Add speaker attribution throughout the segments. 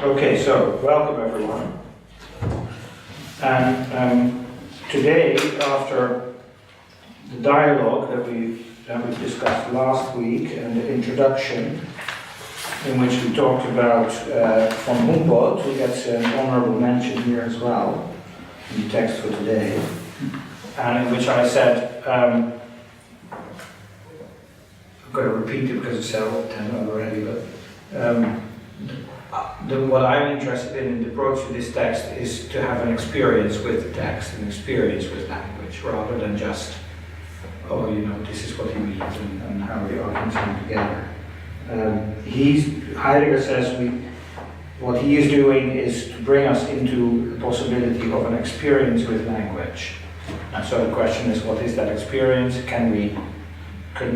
Speaker 1: Okay, so welcome everyone. And today, after the dialogue that we discussed last week and the introduction, in which we talked about von Humboldt, who gets an honorable mention here as well in the text for today, and in which I said, I'm going to repeat it because it's several times already, but what I'm interested in the approach to this text is to have an experience with the text, an experience with language, rather than just, oh, you know, this is what he means and how the arguments come together. Heidegger says what he is doing is to bring us into the possibility of an experience with language. And so the question is, what is that experience? Können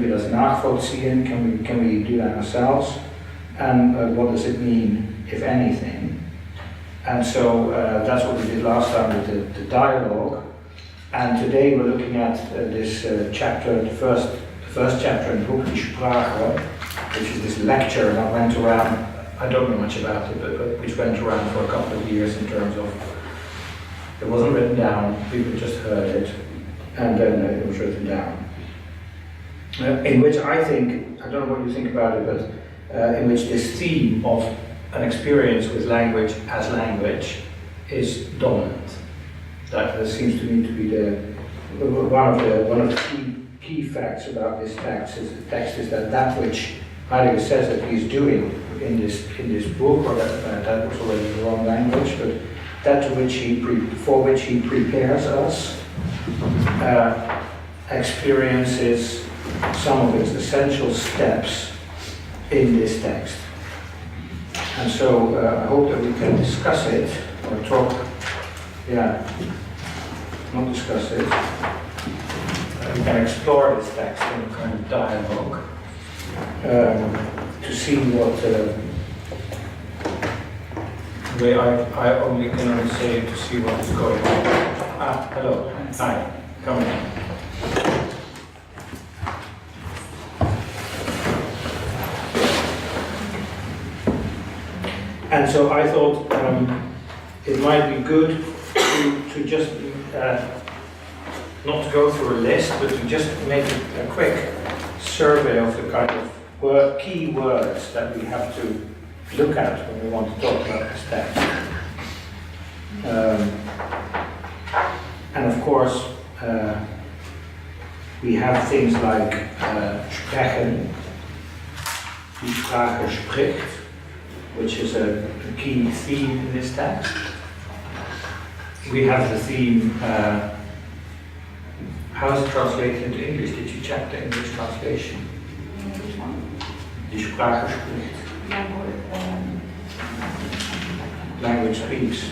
Speaker 1: wir das nachvollziehen? Can we do that ourselves? And what does it mean, if anything? And so that's what we did last time with the dialogue. And today we're looking at this chapter, the first chapter in the book, Sprache, which is this lecture that went around, I don't know much about it, but which went around for a couple of years in terms of, it wasn't written down, people just heard it, and then it was written down. In which I think, I don't know what you think about it, but in which this theme of an experience with language as language is dominant. That seems to me to be one of the key facts about this text is that which Heidegger says that he's doing in this book, or that was already the wrong language, but that for which he prepares us, experiences some of its essential steps in this text. And so I hope that we can discuss it, or not discuss it. We can explore this text in a kind of dialogue to see what I only can say to see what is going on. Hello. Hi. Come in. And so I thought it might be good to just not to go through a list, but to just make a quick survey of the kind of key words that we have to look at when we want to talk about this text. And of course, we have things like sprechen, die Sprache spricht, which is a key theme in this text. We have the theme, how is it translated into English? Did you check the English translation?
Speaker 2: Which one?
Speaker 1: Die Sprache spricht. Language speaks.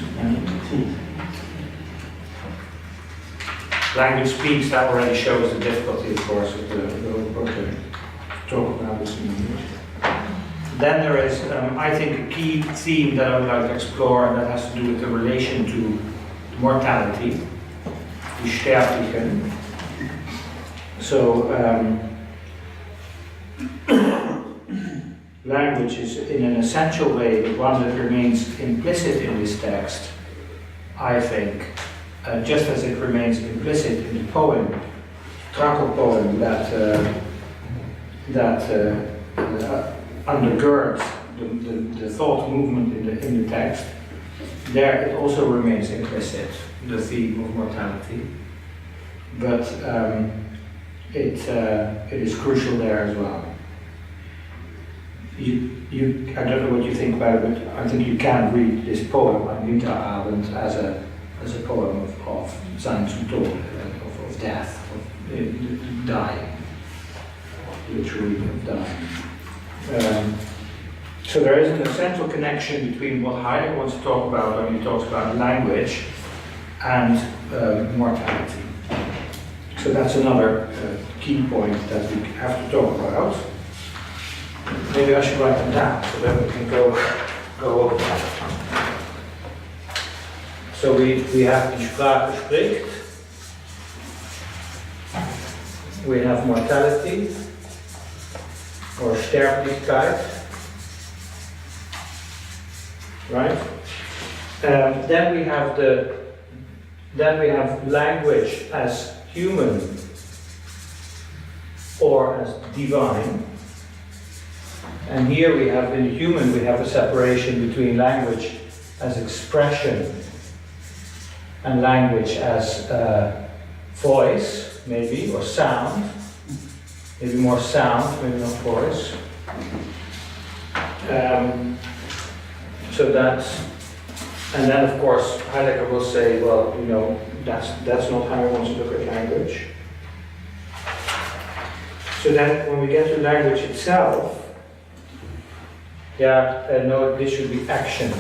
Speaker 1: Language speaks, that already shows the difficulty, of course, of the book to talk about this in English. Then there is, I think, a key theme that I would like to explore, and that has to do with the relation to mortality, die Sterblichen. So, language is in an essential way the one that remains implicit in this text, I think, just as it remains implicit in the poem, Trakel poem that undergirds the thought movement in the text. There it also remains implicit, the theme of mortality, but it is crucial there as well. I don't know what you think about it, but I think you can read this poem, Ein Winterabend, as a poem of sein, of death, of dying, literally of dying. So there is an essential connection between what Heidegger wants to talk about when he talks about language and mortality. So that's another key point that we have to talk about. Maybe I should write them down so that we can go over that. So we have die Sprache spricht, we have mortality, or Sterblichkeit, right? Then we have language as human or as divine. And here we have, in the human, we have a separation between language as expression and language as voice, maybe, or sound. Maybe more sound, maybe not voice. So that's, and then of course Heidegger will say, well, you know, that's not how he wants to look at language. So then when we get to language itself, no, this should be action.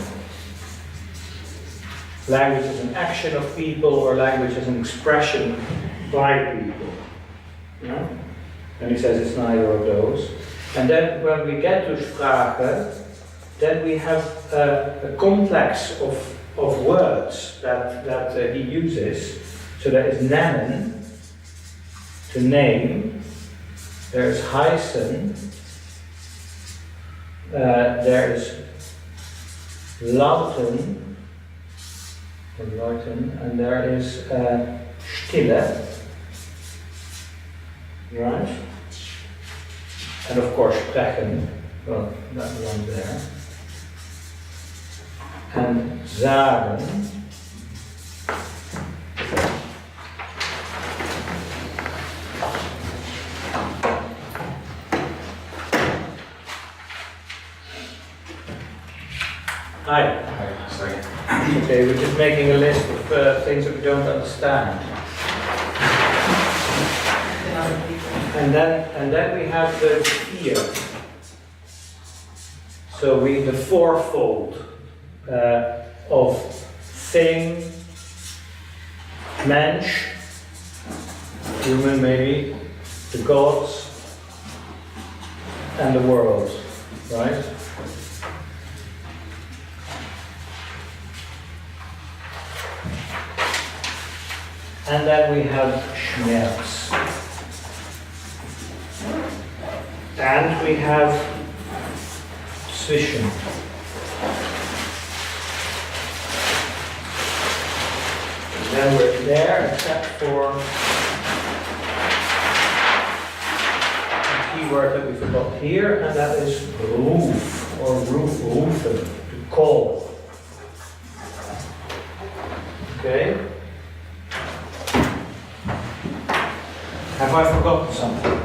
Speaker 1: Language is an action of people, or language is an expression by people. Yeah? And he says it's neither of those. And then when we get to Sprache, then we have a complex of words that he uses. So there is nennen, to name. There is heißen. There is lauten, and there is stille. Right? And of course, sprechen, well, that one there. And sagen. Hi.
Speaker 2: Hi, sorry.
Speaker 1: Okay, we're just making a list of things that we don't understand. And then we have the vier. So the fourfold of thing, mensch, human maybe, the gods, and the world, right? And then we have Schmerz. And we have zwischen. And then we're there, except for a key word that we forgot here, and that is roof, or rufen, to call. Okay? Have I forgotten something?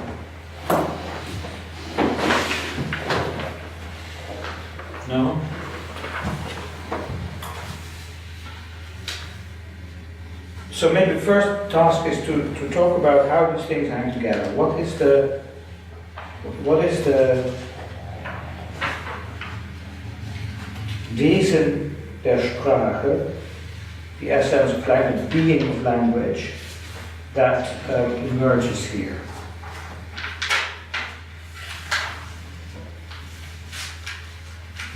Speaker 1: No? So maybe the first task is to talk about how these things hang together. What is the Wesen der Sprache, the essence of language, the being of language, that emerges here?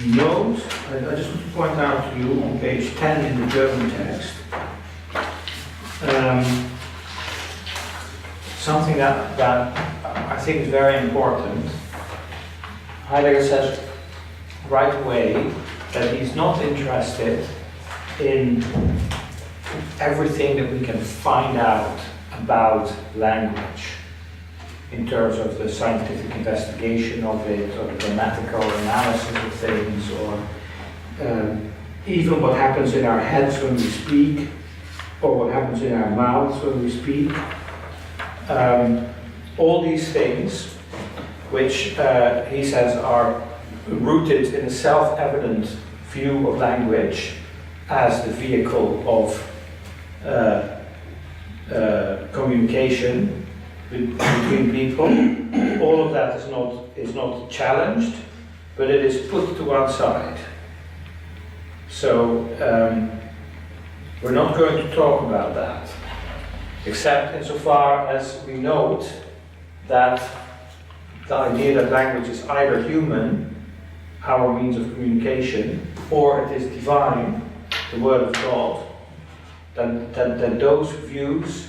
Speaker 1: Note, I just want to point out to you on page 10 in the German text, something that I think is very important. Heidegger says right away that he's not interested in everything that we can find out about language in terms of the scientific investigation of it, or the grammatical analysis of things, or even what happens in our heads when we speak, or what happens in our mouths when we speak. All these things, which he says are rooted in a self-evident view of language as the vehicle of communication between people. All of that is not challenged, but it is put to one side. So we're not going to talk about that, except insofar as we note that the idea that language is either human, our means of communication, or it is divine, the word of God, that those views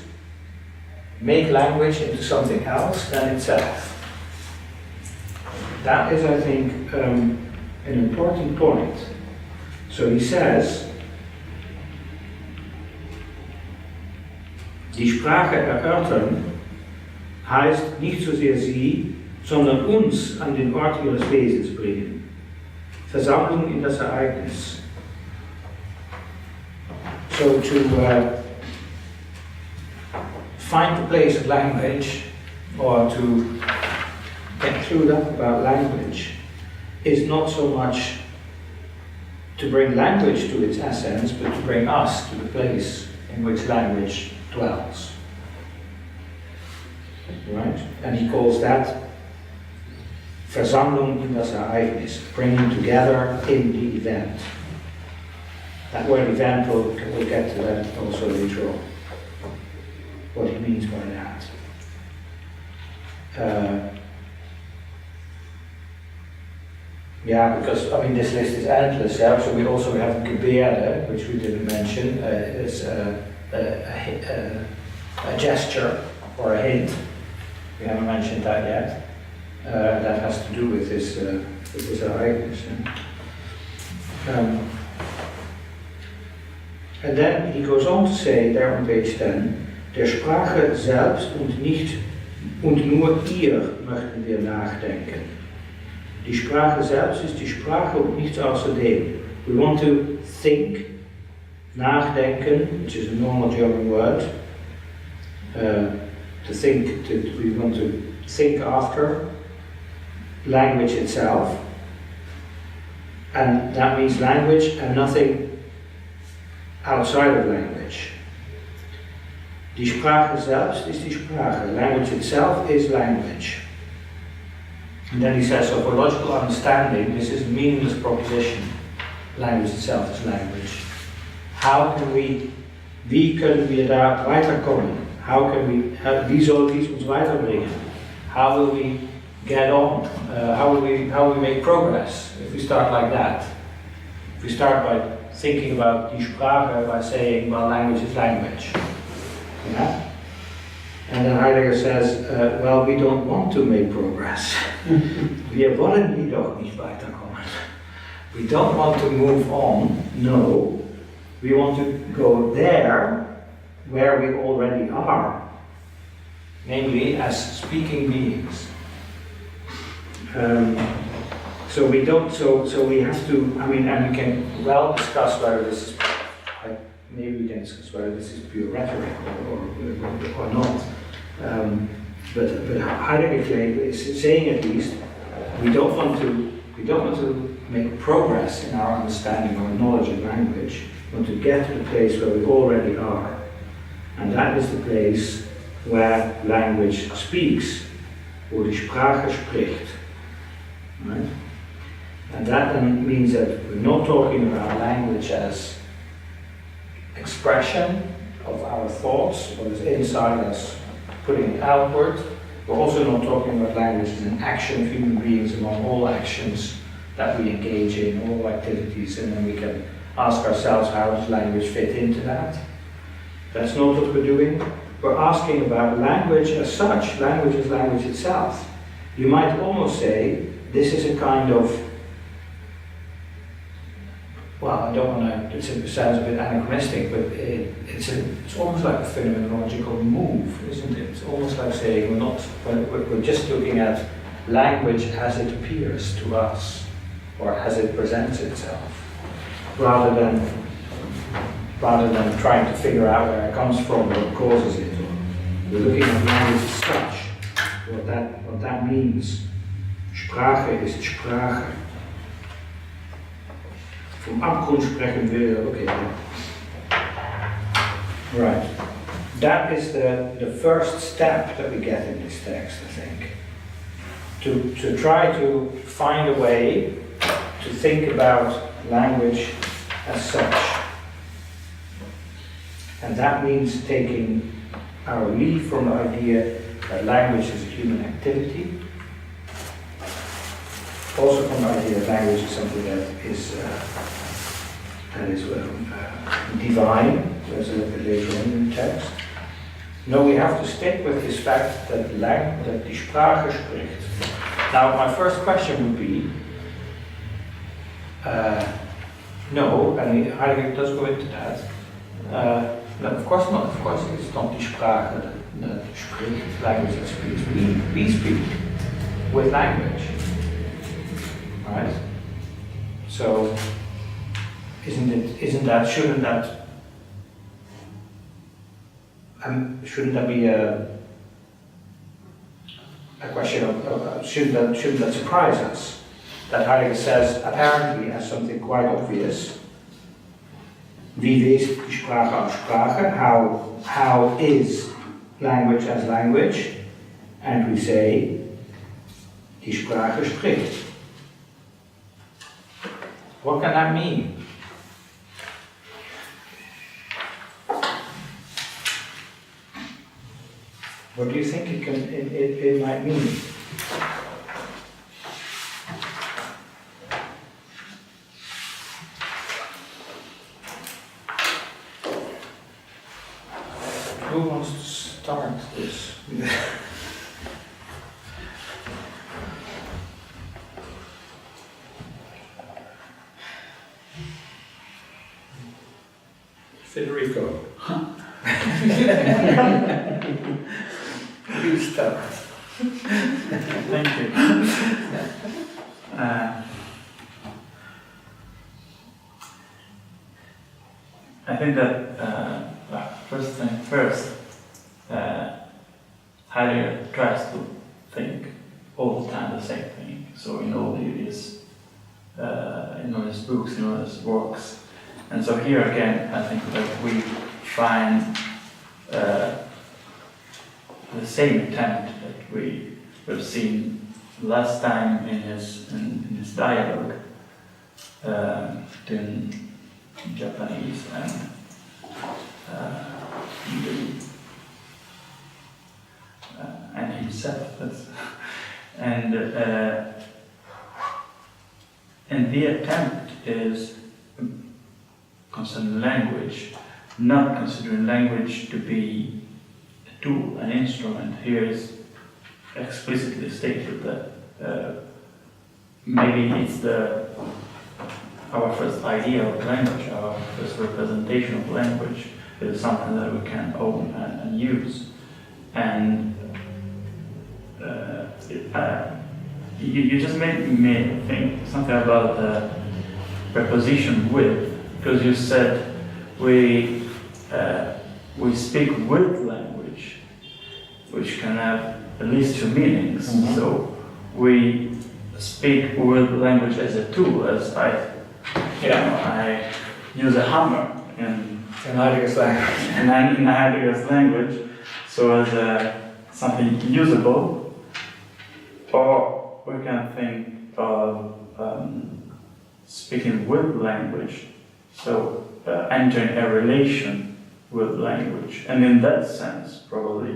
Speaker 1: make language into something else than itself. That is, I think, an important point. So he says, die Sprache erörtern heißt nicht so sehr sie, sondern uns an den Ort ihres Wesens bringen. Versammlung in das Ereignis. So to find the place of language, or to get clued up about language, is not so much to bring language to its essence, but to bring us to the place in which language dwells. Right? And he calls that Versammlung in das Ereignis, bringing together in the event. That word event, we'll get to that also later on, what he means by that. Yeah, because I mean this list is endless. Yeah? So we also have Gebärde, which we didn't mention. It's a gesture or a hint. We haven't mentioned that yet. That has to do with this Ereignis. And then he goes on to say, there on page 10, der Sprache selbst und nur ihr möchten wir nachdenken. Die Sprache selbst ist die Sprache und nichts außerdem. We want to think, nachdenken, which is a normal German word. We want to think after language itself. And that means language and nothing outside of language. Die Sprache selbst ist die Sprache. Language itself is language. And then he says, so for logical understanding, this is a meaningless proposition. Language itself is language. How can wie können wir da weiterkommen? Wie soll dies uns weiterbringen? How will we get on? How will we make progress if we start like that? If we start by thinking about die Sprache by saying, well, language is language. Yeah? And then Heidegger says, well, we don't want to make progress. Wir wollen jedoch nicht weiterkommen. We don't want to move on, no. We want to go there where we already are, namely as speaking beings. So we don't. So we have to. I mean, and we can well discuss whether this is. Maybe we can discuss whether this is pure rhetoric or not. But Heidegger is saying at least we don't want to make progress in our understanding or knowledge of language. We want to get to the place where we already are, and that is the place where language speaks, wo die Sprache spricht. Right? And that then means that we're not talking about language as expression of our thoughts, what is inside us, putting it outward. We're also not talking about language as an action of human beings among all actions that we engage in, all activities, and then we can ask ourselves, how does language fit into that? That's not what we're doing. We're asking about language as such. Language is language itself. You might almost say this is a kind of, well, I don't want to, it sounds a bit anachronistic, but it's almost like a phenomenological move, isn't it? It's almost like saying we're just looking at language as it appears to us, or as it presents itself, rather than trying to figure out where it comes from, what causes it. We're looking at language as such, what that means. Sprache ist Sprache. Vom Abgrund sprechen wir, okay. Right. That is the first step that we get in this text, I think. To try to find a way to think about language as such. And that means taking our leave from the idea that language is a human activity. Also from the idea that language is something that is divine, as a little bit later on in the text. No, we have to stick with this fact that die Sprache spricht. Now, my first question would be, No, and Heidegger does go into that. No, of course not. Of course, it's not die Sprache, the spricht, language that speaks. We speak with language, right? So, shouldn't that be a question of shouldn't that surprise us? That Heidegger says, apparently as something quite obvious, wie ist die Sprache als Sprache? How is language as language? And we say, die Sprache spricht. What can that mean? What do you think it might mean? Who wants to start this? Federico. You start.
Speaker 2: Thank you. I think that first thing first, Heidegger tries to think all the time the same thing. So in all his books, in all his works, and so here again, I think that we find the same attempt that we've seen last time in his dialogue in Japanese and himself. And the attempt is concerning language, not considering language to be a tool, an instrument. Here is explicitly stated that maybe it's our first idea of language, our first representation of language is something that we can own and use. And you just made me think something about the preposition with, because you said we speak with language, which can have at least two meanings. Mm-hmm. So we speak with language as a tool, as I use a hammer in
Speaker 1: Heidegger's language.
Speaker 2: In Heidegger's language, so as something usable, or we can think of speaking with language, so entering a relation with language, and in that sense, probably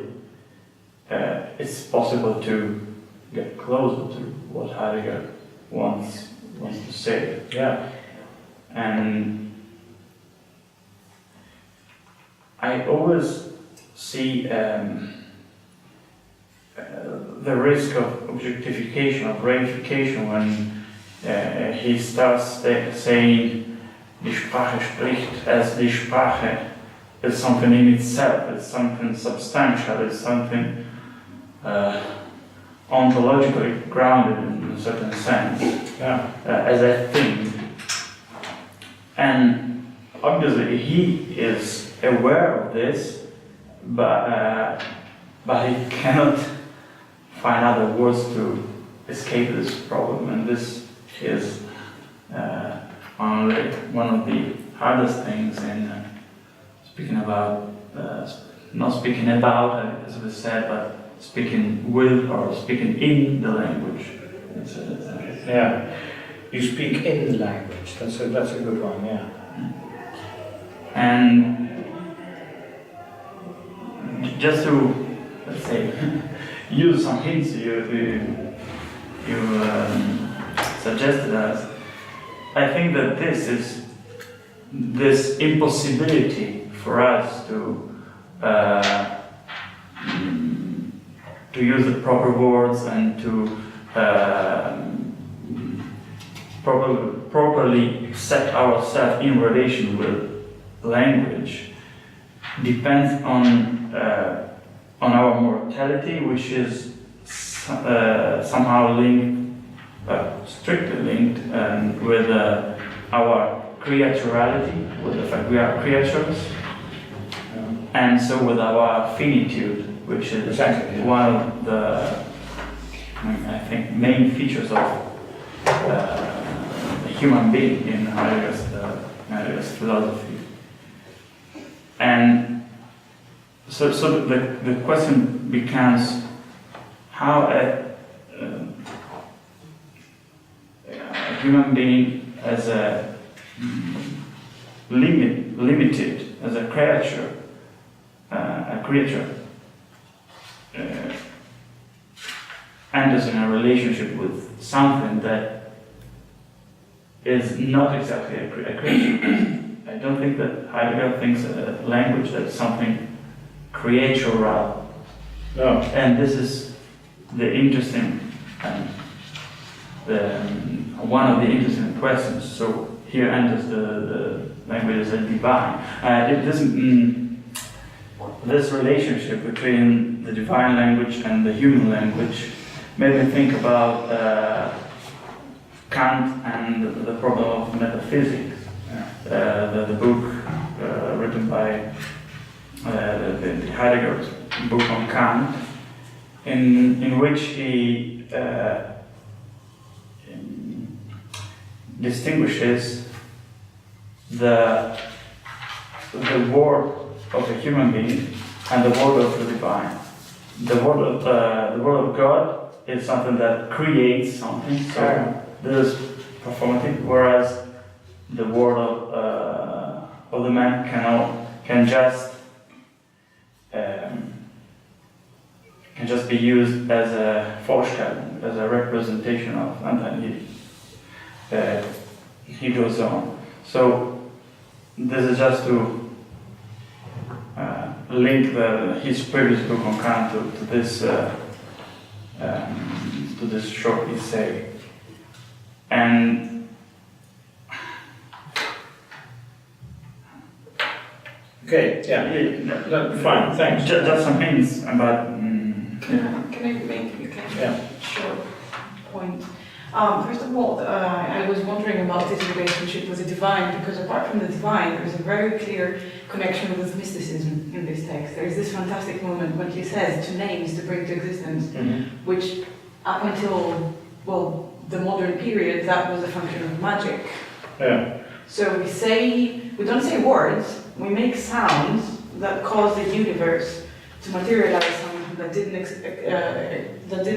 Speaker 2: it's possible to get closer to what Heidegger wants to say.
Speaker 1: Yeah.
Speaker 2: And I always see the risk of objectification, of reification, when he starts saying die Sprache spricht, as die Sprache is something in itself, it's something substantial, it's something ontologically grounded in a certain sense, as a thing. And obviously he is aware of this, but he cannot find other words to escape this problem, and this is one of the hardest things in speaking about, not speaking about, as we said, but speaking with or speaking in the language.
Speaker 1: Yeah, you speak in the language. That's a good one. Yeah.
Speaker 2: And just to, let's say, use some hints you suggested us, I think that this impossibility for us to use the proper words and to properly accept ourselves in relation with language depends on our mortality, which is somehow linked, strictly linked with our creaturality, with the fact we are creatures, and so with our finitude, which is one of the, I think, main features of the human being in Heideggers philosophy. And so the question becomes how a human being as a limited, as a creature, enters in a relationship with something that is not exactly a creature. I don't think that Heidegger thinks a language that's something creatural.
Speaker 1: No.
Speaker 2: And this is the interesting, one of the interesting questions. So here enters the language as a divine. It doesn't. This relationship between the divine language and the human language made me think about Kant and the problem of metaphysics. The book written by the Heidegger's book on Kant, in which he distinguishes the word of a human being and the word of the divine. The word of God is something that creates something, so this is performative, whereas the word of the man can just be used as a Vorstellung, as a representation of, and then he goes on. So this is just to link his previous book on Kant to this short essay. And
Speaker 1: okay, yeah, fine, thanks.
Speaker 2: Just some hints about.
Speaker 3: Can I make a short point? First of all, I was wondering about this relationship with the divine, because apart from the divine, there is a very clear connection with mysticism in this text. There is this fantastic moment when he says, to name is to bring to existence, which up until, well, the modern period, that was a function of magic.
Speaker 1: Yeah.
Speaker 3: So we don't say words, we make sounds that cause the universe to materialize something that didn't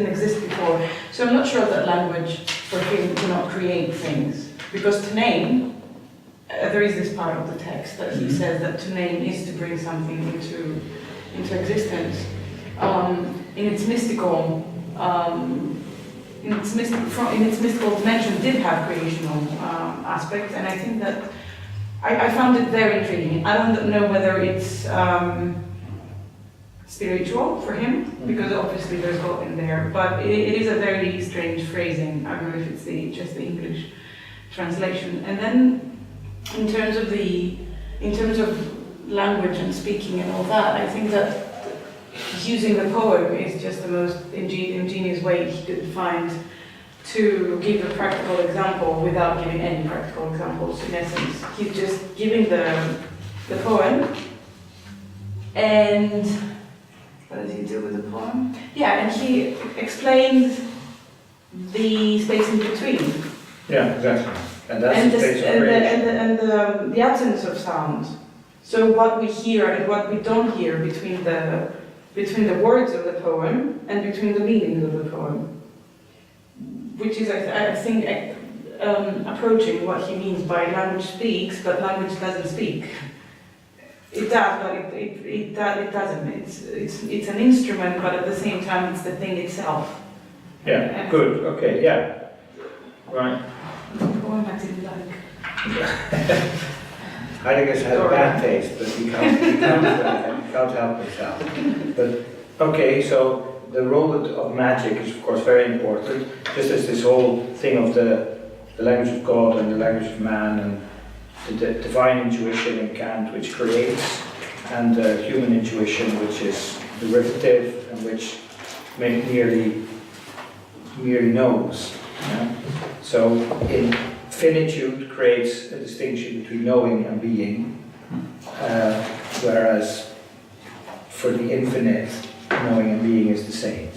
Speaker 3: exist before. So I'm not sure that language for him cannot create things, because to name, there is this part of the text that he says that to name is to bring something into existence. In its mystical dimension, did have creational aspects, and I think that I found it very intriguing. I don't know whether it's spiritual for him, because obviously there's God in there, but it is a very strange phrasing. I don't know if it's just the English translation. And then in terms of language and speaking and all that, I think that using the poem is just the most ingenious way he could find to give a practical example without giving any practical examples. In essence, he's just giving the poem, and what does he do with the poem? Yeah, and he explains the space in between.
Speaker 1: Yeah, exactly. And that's the space of creation.
Speaker 3: And the absence of sound. So what we hear and what we don't hear between the words of the poem and between the meanings of the poem, which is, I think, approaching what he means by language speaks, but language doesn't speak. It does, but it doesn't. It's an instrument, but at the same time, it's the thing itself.
Speaker 1: Yeah, good, okay, yeah. Right.
Speaker 3: The poem I didn't like.
Speaker 1: Heidegger has bad taste, but he can't help himself. But, okay, so the role of magic is, of course, very important, just as this whole thing of the the language of God and the language of man, and the divine intuition in Kant, which creates, and human intuition, which is derivative and which merely knows. Yeah? So in finitude creates a distinction between knowing and being, whereas for the infinite, knowing and being is the same.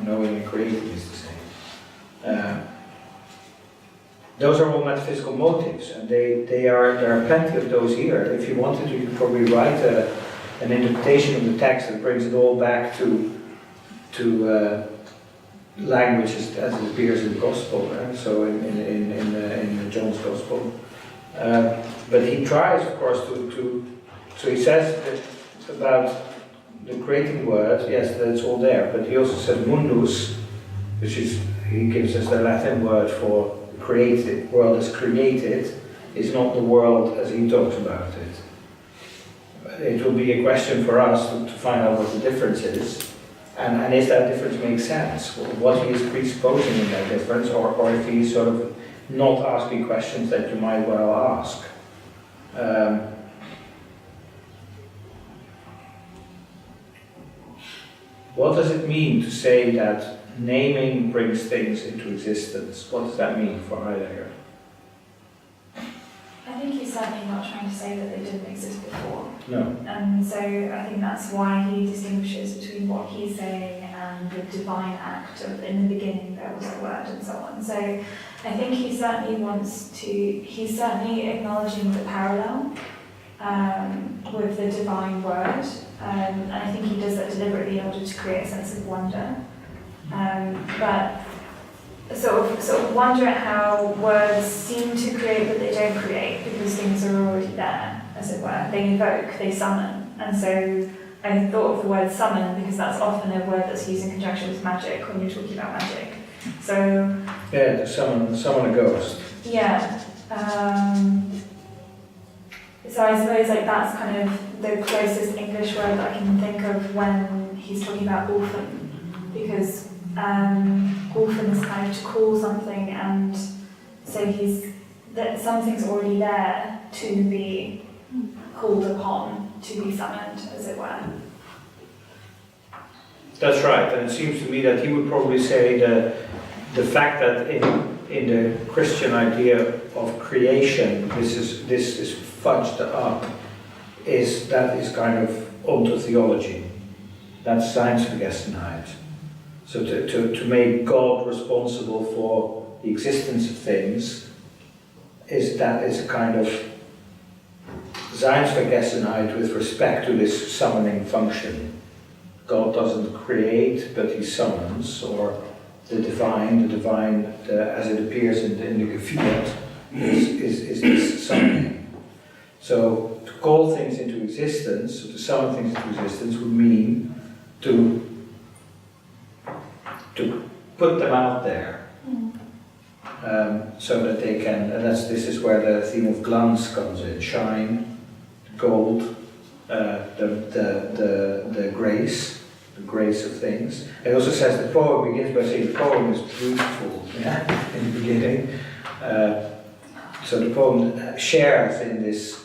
Speaker 1: Knowing and creating is the same. Those are all metaphysical motives, and there are plenty of those here. If you wanted to, you could probably write an interpretation of the text that brings it all back to language as it appears in the Gospel, right? So in John's Gospel. But he tries, of course, so he says that about the creating word, yes, that's all there, but he also says mundus, which is, he gives us the Latin word for created, world as created, is not the world as he talks about it. It will be a question for us to find out what the difference is, and if that difference makes sense, what he is presupposing in that difference, or if he's sort of not asking questions that you might well ask. What does it mean to say that naming brings things into existence? What does that mean for Heidegger?
Speaker 4: I think he's certainly not trying to say that they didn't exist before.
Speaker 1: No.
Speaker 4: And so I think that's why he distinguishes between what he's saying and the divine act of in the beginning there was a word and so on. So I think he certainly he's certainly acknowledging the parallel with the divine word. And I think he does that deliberately in order to create a sense of wonder. But sort of wonder at how words seem to create but they don't create because things are already there, as it were. They evoke, they summon. And so I thought of the word summon because that's often a word that's used in conjunction with magic when you're talking about magic. So
Speaker 1: yeah, to summon a ghost.
Speaker 4: Yeah. So I suppose like that's kind of the closest English word that I can think of when he's talking about orphan, because orphan is kind of to call something, and so that something's already there to be called upon, to be summoned, as it were.
Speaker 1: That's right, and it seems to me that he would probably say the fact that in the Christian idea of creation, this is fudged up, that is kind of ontotheology. That's Seinsvergessenheit. So to make God responsible for the existence of things is a kind of Seinsvergessenheit with respect to this summoning function. God doesn't create, but he summons, or the divine as it appears in the Gefühl is this summoning. So to call things into existence, to summon things into existence, would mean to put them out there, so that they can. And this is where the theme of glance comes in: shine, gold, the grace of things. It also says the poem begins by saying the poem is beautiful. Yeah, in the beginning. So the poem shares in this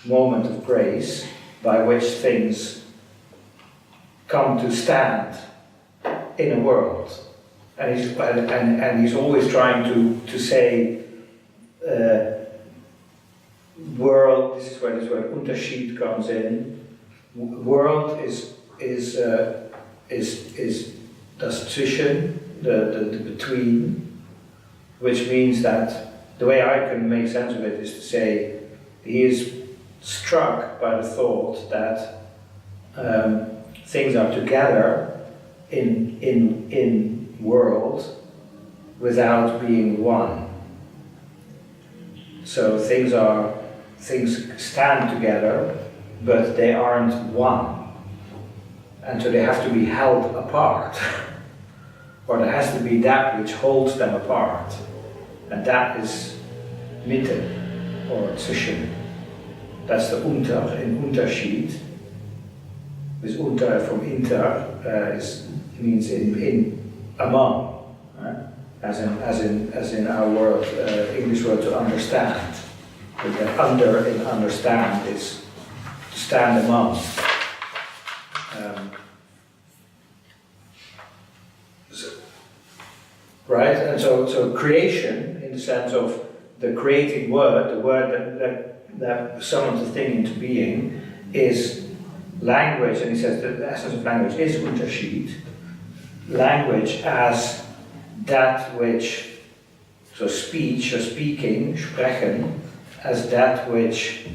Speaker 1: moment of grace by which things come to stand in a world, and he's always trying to say world. This is where this word Unterschied comes in. World is das Zwischen, the between, which means that the way I can make sense of it is to say he is struck by the thought that things are together in world without being one. So things stand together, but they aren't one. And so they have to be held apart. Or there has to be that which holds them apart. And that is Mitte, or Zwischen. That's the Unter in Unterschied. This Unter from Inter means in among. as in our word, English word to understand. But that under in understand is to stand among. Right? And so creation, in the sense of the creating word, the word that summons the thing into being, is language, and he says that the essence of language is Unterschied. Language as that which, so speech or speaking, sprechen, as that which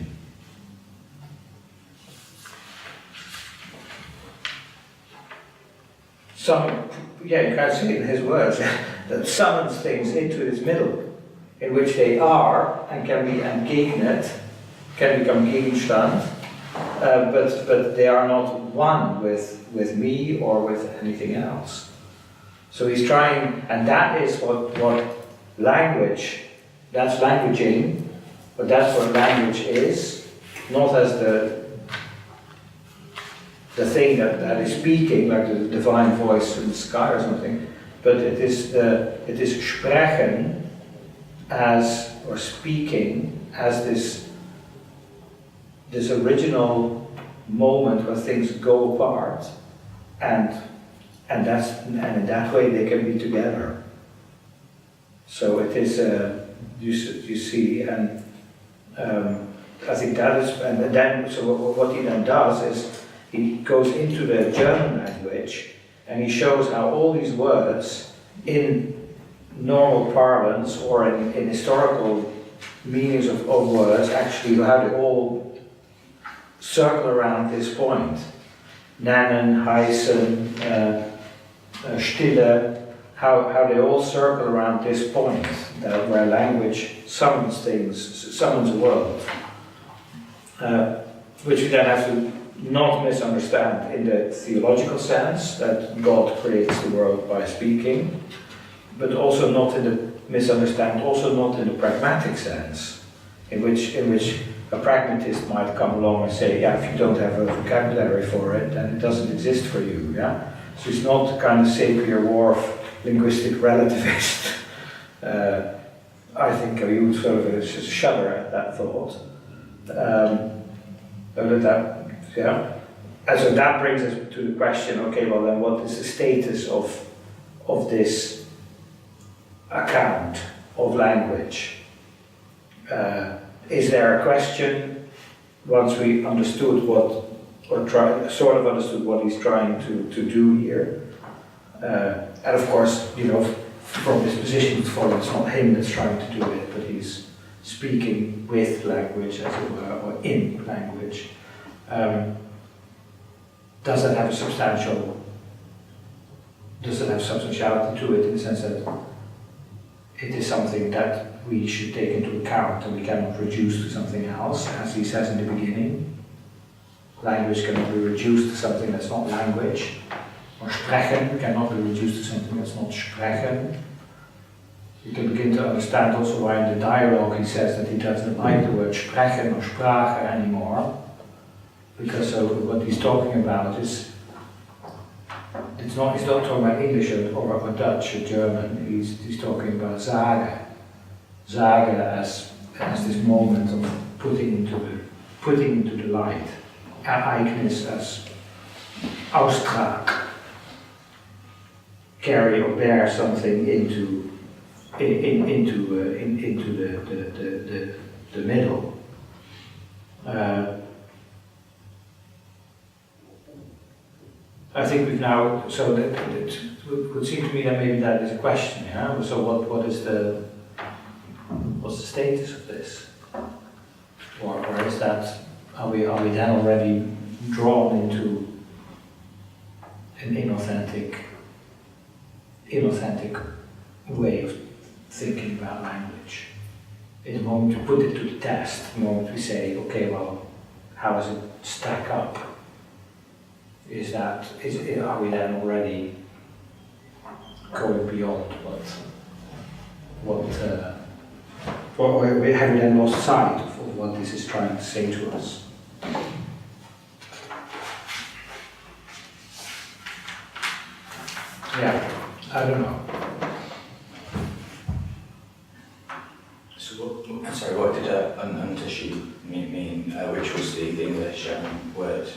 Speaker 1: you can't say it in his words, that summons things into its middle, in which they are and can be entgegnet, can become Gegenstand, but they are not one with me or with anything else. So he's trying, and that is what language, that's languaging, but that's what language is, not as the thing that is speaking, like the divine voice in the sky or something, but it is sprechen as, or speaking as this original moment where things go apart, and in that way they can be together. So it is you see, and I think that is, and then so what he then does is he goes into the German language and he shows how all these words in normal parlance or in historical meanings of words, actually how they all circle around this point. Nennen, heißen, stille, how they all circle around this point, that where language summons things, summons a world, which we then have to not misunderstand in the theological sense, that God creates the world by speaking, but also not also not in the pragmatic sense, in which a pragmatist might come along and say, yeah, if you don't have a vocabulary for it, then it doesn't exist for you, yeah? So it's not the kind of Sapir-Whorf linguistic relativist. I think you would sort of shudder at that thought. And so that brings us to the question, okay, well then what is the status of this account of language? Is there a question, once we understood sort of understood what he's trying to do here, and of course, from his position it's not him that's trying to do it, but he's speaking with language, as it were, or in language. Does that have substantiality to it, in the sense that it is something that we should take into account and we cannot reduce to something else, as he says in the beginning? Language cannot be reduced to something that's not language, or sprechen cannot be reduced to something that's not sprechen. You can begin to understand also why in the dialogue he says that he doesn't like the word sprechen or Sprache anymore, because what he's talking about is, he's not talking about English or Dutch or German, he's talking about sagen. Sagen as this moment of putting into the light. Ereignis as Austrag, carry or bear something into the middle. I think we've now, so that it would seem to me that maybe that is a question, yeah? So what's the status of this? Or is that, are we then already drawn into an inauthentic way of thinking about language? In the moment we put it to the test, the moment we say, okay, well, how does it stack up? Are we then already going beyond or have we then lost sight of what this is trying to say to us? Yeah, I don't know.
Speaker 5: word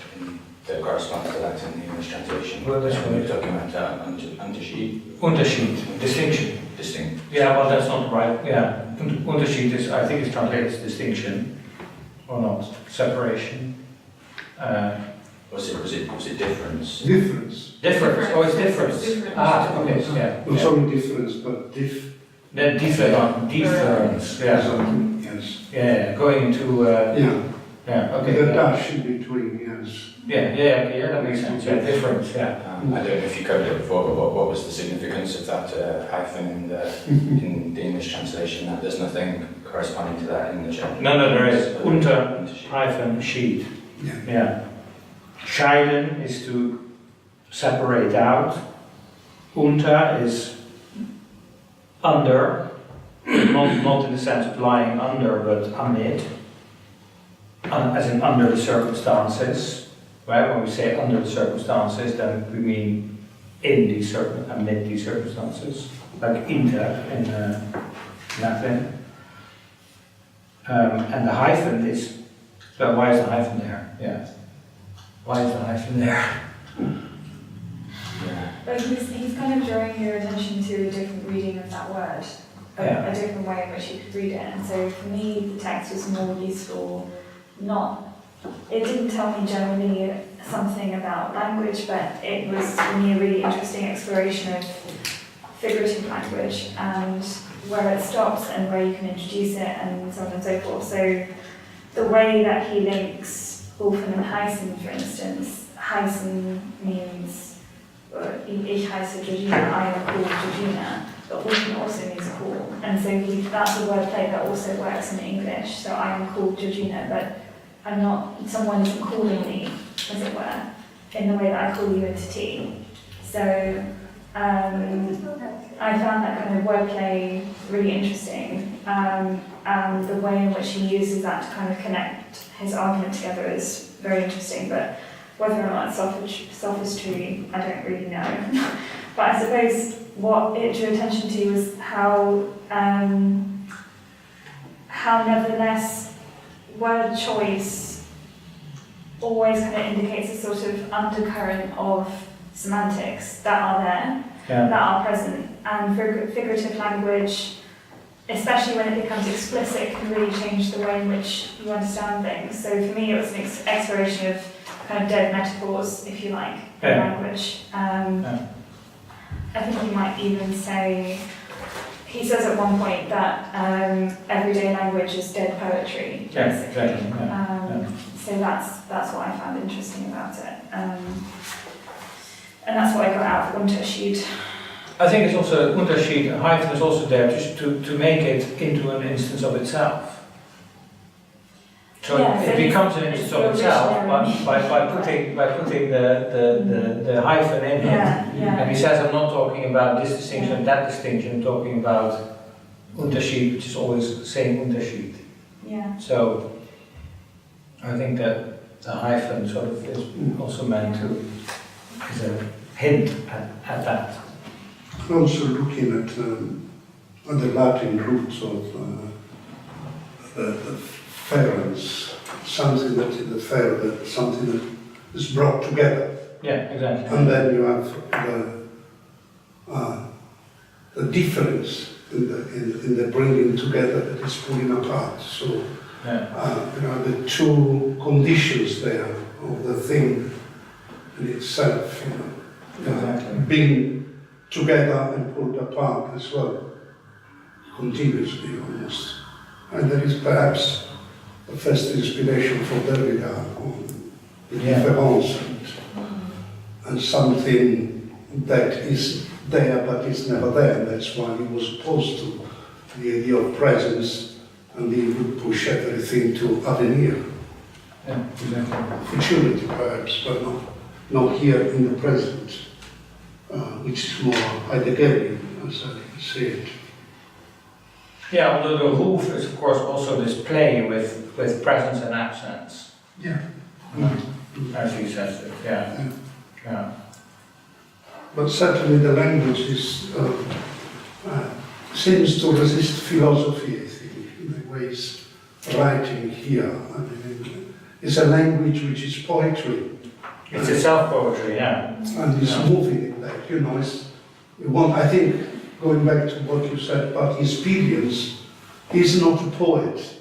Speaker 5: that corresponds to that in the English translation.
Speaker 1: Well, that's
Speaker 5: We're
Speaker 1: right.
Speaker 5: talking about Unterschied.
Speaker 1: Unterschied, distinction.
Speaker 5: Distinct.
Speaker 1: Yeah, well, that's not right. Yeah, Unterschied is, I think it's translated as distinction, or not, separation.
Speaker 5: Was it difference?
Speaker 6: Difference.
Speaker 1: Difference. Oh, it's difference.
Speaker 3: Difference.
Speaker 1: Ah, okay, yeah.
Speaker 6: Not
Speaker 1: yeah.
Speaker 6: only difference, but
Speaker 1: Then difference. Yeah.
Speaker 6: something, yes.
Speaker 1: Yeah, going into.
Speaker 6: Yeah,
Speaker 1: Yeah. Okay.
Speaker 6: the
Speaker 1: Yeah.
Speaker 6: dash in between, yes.
Speaker 1: Yeah. That makes sense. Yeah, difference. Yeah.
Speaker 5: I don't know if you covered it before, but what was the significance of that hyphen in the English translation? That there's nothing corresponding to that in the German.
Speaker 1: No, there is. Unter
Speaker 5: Unterschied.
Speaker 1: hyphen sheet.
Speaker 6: Yeah.
Speaker 1: Yeah. Scheiden is to separate out. Unter is under, not in the sense of lying under, but amid, as in under the circumstances. Right? When we say under the circumstances, then we mean in these amid these circumstances, like inter in Latin. And the hyphen is. So why is the hyphen there? Yeah. Why is the hyphen there?
Speaker 5: Yeah.
Speaker 4: But he's kind of drawing your attention to a different reading of that word, a different way in which you could read it. And so for me, the text was more useful. It didn't tell me generally something about language, but it was for me a really interesting exploration of figurative language and where it stops and where you can introduce it and so on and so forth. So the way that he links Rufen and Heißen, for instance, Heißen means ich heiße Georgina, I am called Georgina, but Rufen also means call. And so that's a wordplay that also works in English. So I am called Georgina, but I'm not, someone isn't calling me, as it were, in the way that I call you into tea. So I found that kind of wordplay really interesting, and the way in which he uses that to kind of connect his argument together is very interesting, but whether or not it's sophistry, I don't really know. But I suppose what it drew attention to was how nevertheless word choice always kind of indicates a sort of undercurrent of semantics that are there, that are present, and figurative language, especially when it becomes explicit, can really change the way in which you understand things. So for me, it was an exploration of kind of dead metaphors, if you like, in language. I think you might even say, he says at one point that everyday language is dead poetry, basically.
Speaker 1: Yeah, exactly.
Speaker 4: So that's what I found interesting about it. And that's what I got out of Unterschied.
Speaker 1: I think it's also Unterschied, hyphen is also there just to make it into an instance of itself. So
Speaker 4: Yeah,
Speaker 1: it
Speaker 4: so
Speaker 1: becomes an
Speaker 4: it's
Speaker 1: instance of itself by putting the hyphen in it.
Speaker 4: Yeah.
Speaker 1: And he says, I'm not talking about this distinction and that distinction, I'm talking about Unterschied, which is always the same Unterschied.
Speaker 4: Yeah.
Speaker 1: So I think that the hyphen sort of is also meant to, is a hint at that.
Speaker 6: Also looking at the Latin roots of the ferens, something that is the fer, something that is brought together.
Speaker 1: Yeah, exactly.
Speaker 6: And then you have the difference in the bringing together that is pulling apart. So the two conditions there of the thing in itself, being together and pulled apart as well, continuously almost. And there is perhaps the first inspiration for Derrida on the difference and something that is there but is never there. That's why he was opposed to the idea of presence, and he would push everything to avenir.
Speaker 1: Yeah, exactly.
Speaker 6: Futurity perhaps, but not here in the present, which is more Heideggerian, as I see it.
Speaker 1: Yeah, although the hoof is of course also this play with presence and absence.
Speaker 6: Yeah.
Speaker 1: As he says it, yeah.
Speaker 6: But certainly the language seems to resist philosophy, I think, in the way it's writing here. I mean, It's a language which is poetry.
Speaker 1: It's itself poetry, yeah.
Speaker 6: And it's moving in that, I think, going back to what you said about experience, he's not a poet,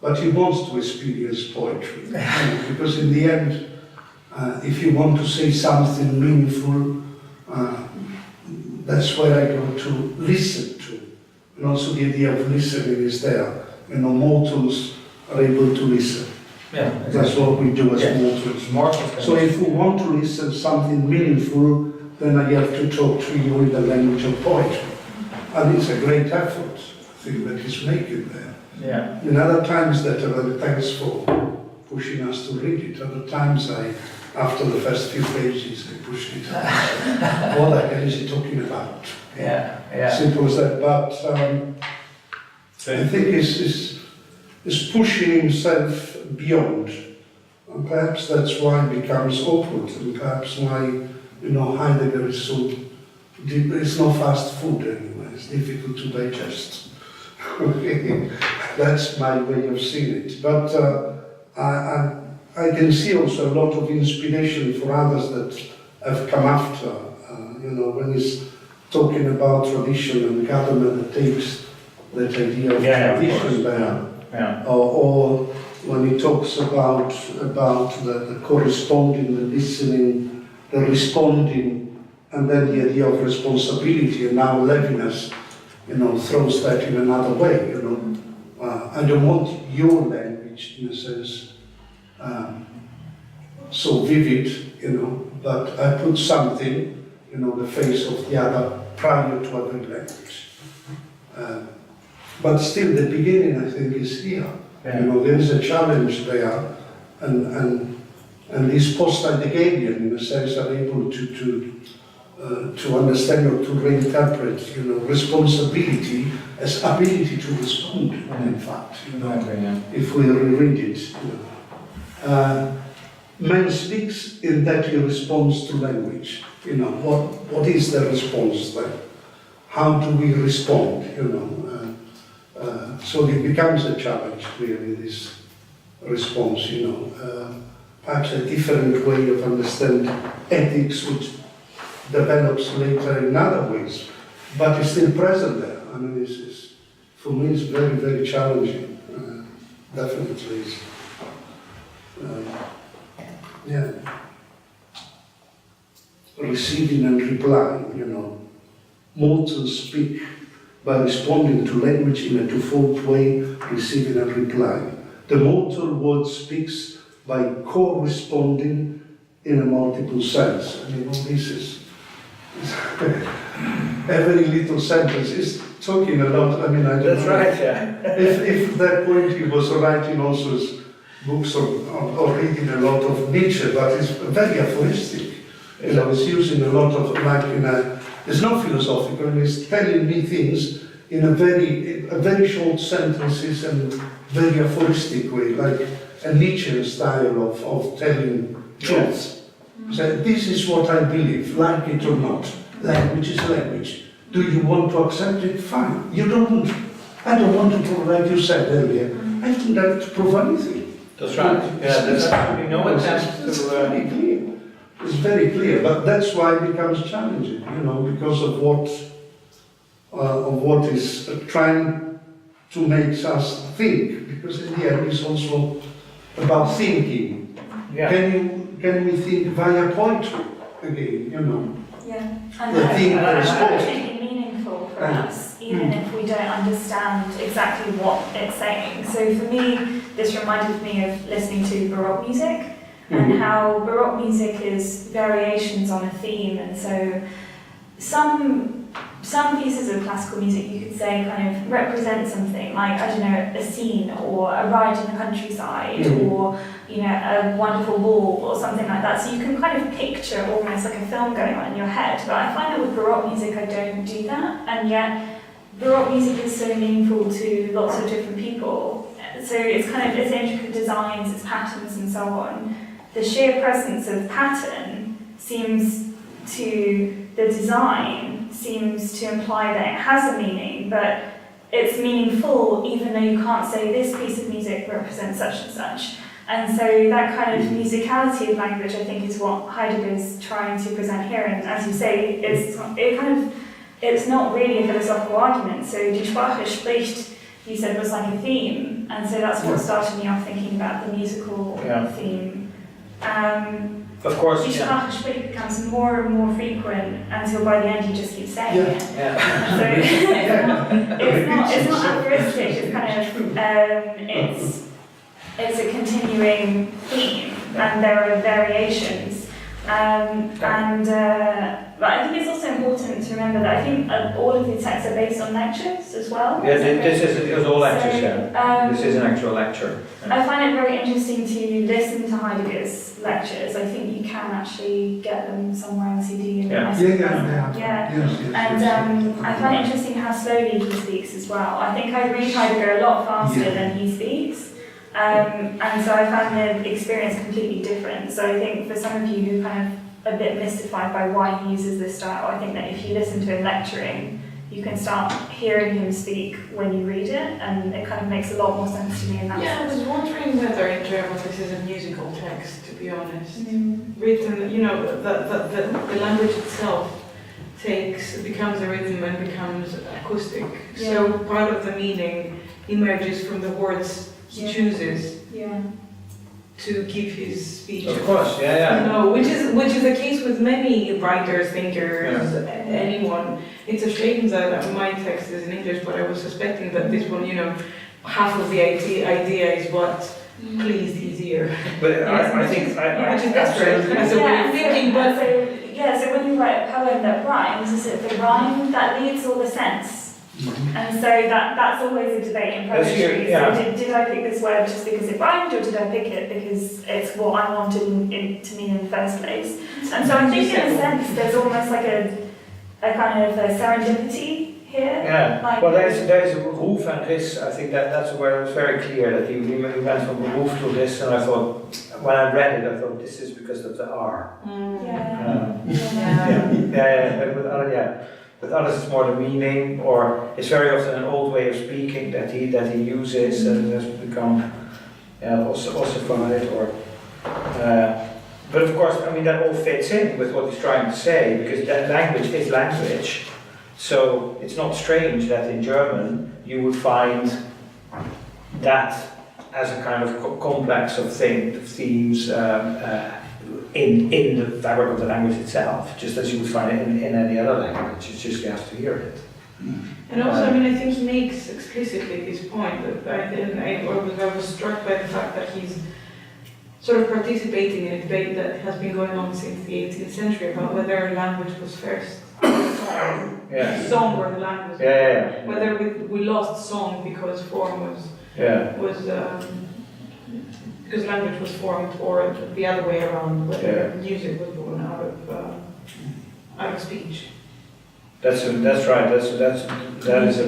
Speaker 6: but he wants to experience poetry. Because in the end, if you want to say something meaningful, that's where I go to listen to. And also the idea of listening is there. Mortals are able to listen.
Speaker 1: Yeah,
Speaker 6: That's what we do as mortals. So if we want to listen something meaningful, then I have to talk to you in the language of poetry. And it's a great effort, I think, that he's making there.
Speaker 1: Yeah.
Speaker 6: In other times thanks for pushing us to read it. Other times after the first few pages, I pushed it out. What the hell is he talking about?
Speaker 1: Yeah.
Speaker 6: Simple as that. But I think he's pushing himself beyond. And perhaps that's why he becomes awkward, and perhaps why, Heidegger is so deep. It's not fast food anyway, it's difficult to digest. Okay, that's my way of seeing it. But I can see also a lot of inspiration for others that have come after, when he's talking about tradition and Gadamer that takes that idea of tradition there.
Speaker 1: Yeah.
Speaker 6: Or when he talks about the corresponding, the listening, the responding, and then the idea of responsibility, and now Levinas, throws that in another way, I don't want your language, in a sense, so vivid, but I put something, the face of the other prior to every language. But still, the beginning, I think, is here.
Speaker 1: Yeah.
Speaker 6: There is a challenge there, and these post-Heideggerian, in a sense, are able to understand or to reinterpret, responsibility as ability to respond. In fact, if we reread it, man speaks in that he responds to language. What is the response then? How do we respond? So it becomes a challenge, really, this response, perhaps a different way of understanding ethics, which develops later in other ways, but it's still present there. I mean, for me, it's very, very challenging, definitely. Receiving and replying, mortals speak by responding to language in a twofold way, receiving and replying. The mortal word speaks by corresponding in a multiple sense. I mean, all this is every little sentence is talking a lot. I mean, I don't
Speaker 1: That's
Speaker 6: know.
Speaker 1: right, yeah.
Speaker 6: If that point he was writing also his books or reading a lot of Nietzsche, but it's very aphoristic. It's using a lot of, it's not philosophical, it's telling me things in a very short sentences and very aphoristic way, like a Nietzschean style of telling truths. So this is what I believe, like it or not. Language is language. Do you want to accept it? Fine. You don't. I don't want to prove, like you said earlier, I don't have to prove anything.
Speaker 1: That's right. There's absolutely no attempt to...
Speaker 6: It's very clear. It's very clear, but that's why it becomes challenging, because of what is trying to make us think, because in the end it's also about thinking.
Speaker 1: Yeah.
Speaker 6: Can we think via poetry again,
Speaker 4: Yeah,
Speaker 6: The thing
Speaker 4: and
Speaker 6: that is
Speaker 4: I
Speaker 6: called-
Speaker 4: think it meaningful for us, even if we don't understand exactly what it's saying. So for me, this reminded me of listening to Baroque music, and how Baroque music is variations on a theme, and so some pieces of classical music you could say kind of represent something, like, I don't know, a scene, or a ride in the countryside, or, a wonderful ball, or something like that. So you can kind of picture almost like a film going on in your head, but I find that with Baroque music I don't do that, and yet Baroque music is so meaningful to lots of different people. So it's its intricate designs, its patterns and so on. The sheer presence of pattern seems to, the design seems to imply that it has a meaning, but it's meaningful even though you can't say this piece of music represents such and such. And so that kind of musicality of language, I think, is what Heidegger's trying to present here. And as you say, it's not really a philosophical argument. So die Sprache spricht, you said, was like a theme, and so that's what started me off thinking about the musical theme.
Speaker 1: Of course,
Speaker 4: Die Sprache spricht becomes more and more frequent until by the end you just keep saying it. So it's not aphoristic. It's kind of it's a continuing theme, and there are variations. But I think it's also important to remember that I think all of the texts are based on lectures as well.
Speaker 1: Yeah, it was all lectures, this is an actual lecture.
Speaker 4: I find it very interesting to listen to Heidegger's lectures. I think you can actually get them somewhere on CD. And I find it interesting how slowly he speaks as well. I think I read Heidegger a lot faster than he speaks. And so I found the experience completely different. So I think for some of you who kind of a bit mystified by why he uses this style, I think that if you listen to him lecturing, you can start hearing him speak when you read it, and it kind of makes a lot more sense to me in that sense.
Speaker 3: I was wondering whether in German this is a musical text, to be honest. Written, you know, the language itself becomes a rhythm and becomes acoustic. So part of the meaning emerges from the words he chooses to give his speech.
Speaker 1: Of course,
Speaker 3: You know, which is the case with many writers, thinkers, anyone. It's a shame that my text is in English, but I was suspecting that this one, you know, half of the idea is what pleased his ear.
Speaker 1: But I think
Speaker 3: which is desperate as a way of thinking, but
Speaker 4: so when you write a poem that rhymes, is it the rhyme that leads or the sense? And so that's always a debate in poetry. So did I pick this word just because it rhymed, or did I pick it because it's what I wanted to mean in the first place? And so I think in a sense there's almost like a kind of a serendipity here.
Speaker 1: Well, there's a roof and this. I think that's where it was very clear that he went from roof to this, and I thought, when I read it, I thought this is because of the R. With others, it's more the meaning, or it's very often an old way of speaking that he uses and has become ossified. But of course, I mean, that all fits in with what he's trying to say, because that language is language. So it's not strange that in German you would find that as a kind of complex of themes in the fabric of the language itself, just as you would find it in any other language. It's just you have to hear it.
Speaker 3: And also, I mean, I think he makes explicitly this point that I was struck by the fact that he's sort of participating in a debate that has been going on since the 18th century about whether language was first song or the language. Whether we lost song because form was because language was formed, or the other way around, whether music was born out of speech. That's
Speaker 1: right. That is a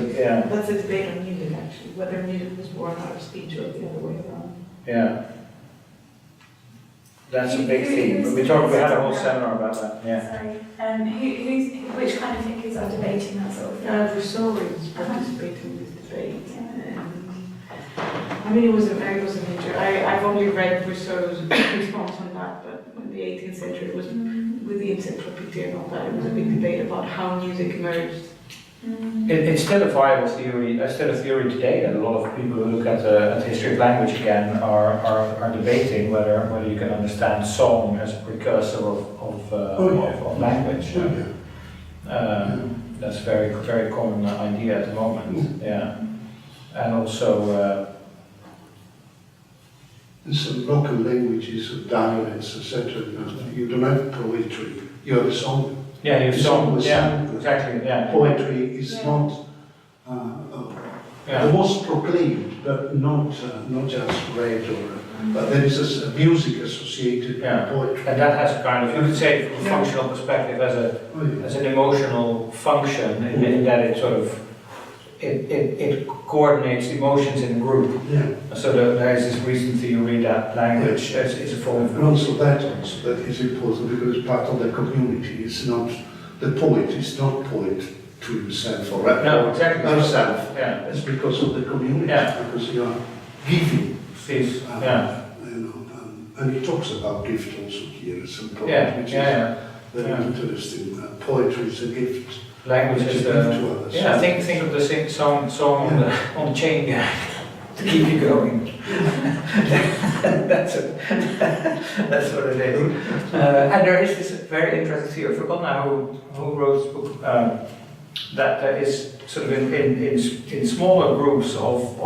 Speaker 3: That's a debate on music, actually, whether music was born out of speech or the other way around.
Speaker 1: That's a big theme. We had a whole seminar about that.
Speaker 4: Sorry. Which kind of thinkers are debating that sort of thing?
Speaker 3: Rousseau is participating in this debate. I mean, it was a major. I've only read Rousseau's response on that, but in the 18th century, it was with the encyclopedia and all that. It was a big debate about how music emerged.
Speaker 1: It's still a viable theory. Still a theory today that a lot of people who look at the history of language again are debating whether you can understand song as a precursor of language. That's a very, very common idea at the moment. And also.
Speaker 6: In some local languages, dialects, etc., you don't have poetry, you have a song.
Speaker 1: You have song.
Speaker 6: Exactly. Poetry is not the most proclaimed, but not just read, but there is a music associated with poetry.
Speaker 1: And that has a kind of, you could say from a functional perspective, as an emotional function, in that it sort of it coordinates emotions in a group. So there is this recent theory that language is a form of.
Speaker 6: And also that is important because it's part of the community. It's not the poet is not poet to himself or herself. It's because of the community. Because you are giving. And he talks about gift also here at some point,
Speaker 1: Yeah,
Speaker 6: which
Speaker 1: yeah,
Speaker 6: is very
Speaker 1: yeah.
Speaker 6: interesting. Poetry is a gift.
Speaker 1: Language
Speaker 6: Which
Speaker 1: is
Speaker 6: is gift to others.
Speaker 1: yeah. Think of the song on the chain gang to keep you going. that's it. That's what it is. And there is this very interesting theory. I forgot now who wrote this book. That is sort of in smaller groups of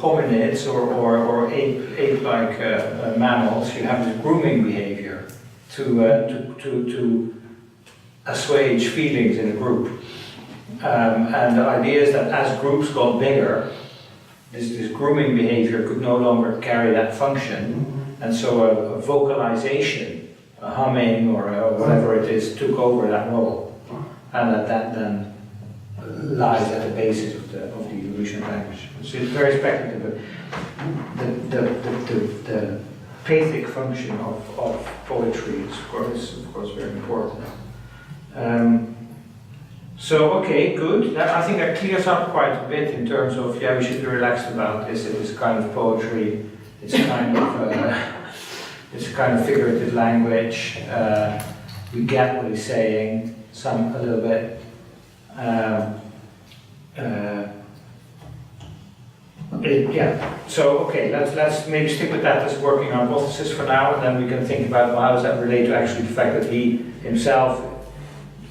Speaker 1: hominids or ape-like mammals, you have this grooming behavior to assuage feelings in a group. And the idea is that as groups got bigger, this grooming behavior could no longer carry that function, and so a vocalization, a humming or whatever it is, took over that role, and that then lies at the basis of the evolution of language. So it's very speculative, but the pathic function of poetry is of course very important. So okay, good. I think that clears up quite a bit in terms of, yeah, we should be relaxed about this. It is kind of poetry. It's a kind of figurative language. We get what he's saying, a little bit. Yeah. So okay, let's maybe stick with that as a working hypothesis for now, and then we can think about, well, how does that relate to actually the fact that he himself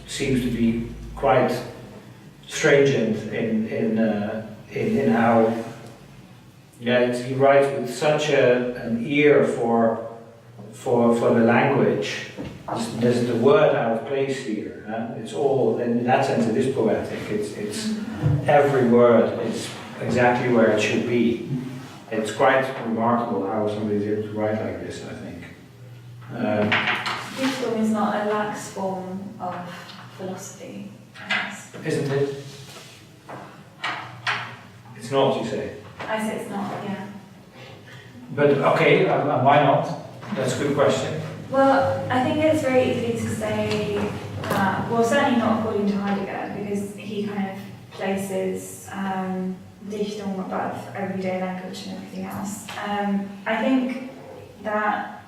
Speaker 1: seems to be quite stringent in how, yeah, he writes with such an ear for the language. There's the word out of place here. It's all, in that sense, it is poetic. It's every word is exactly where it should be. It's quite remarkable how somebody's able to write like this, I think.
Speaker 4: Dichter is not a lax form of philosophy, I guess.
Speaker 1: Isn't it? It's not, you say?
Speaker 4: I say it's not, yeah.
Speaker 1: But okay, why not? That's a good question.
Speaker 4: Well, I think it's very easy to say, well, certainly not according to Heidegger, because he kind of places Dichtung above everyday language and everything else. I think that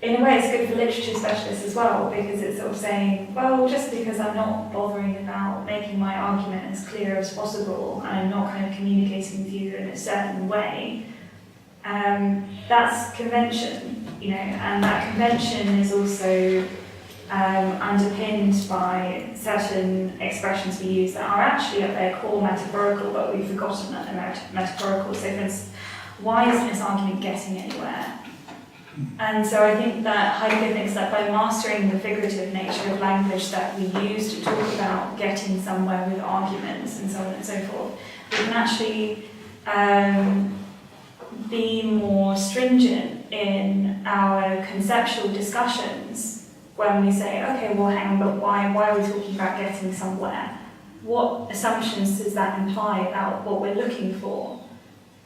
Speaker 4: in a way it's good for literature specialists as well, because it's sort of saying, well, just because I'm not bothering about making my argument as clear as possible and I'm not kind of communicating with you in a certain way, that's convention, you know, and that convention is also underpinned by certain expressions we use that are actually at their core metaphorical, but we've forgotten that they're metaphorical. So for instance, why isn't this argument getting anywhere? And so I think that Heidegger thinks that by mastering the figurative nature of language that we use to talk about getting somewhere with arguments and so on and so forth, we can actually be more stringent in our conceptual discussions when we say, okay, well, hang on, but why are we talking about getting somewhere? What assumptions does that imply about what we're looking for?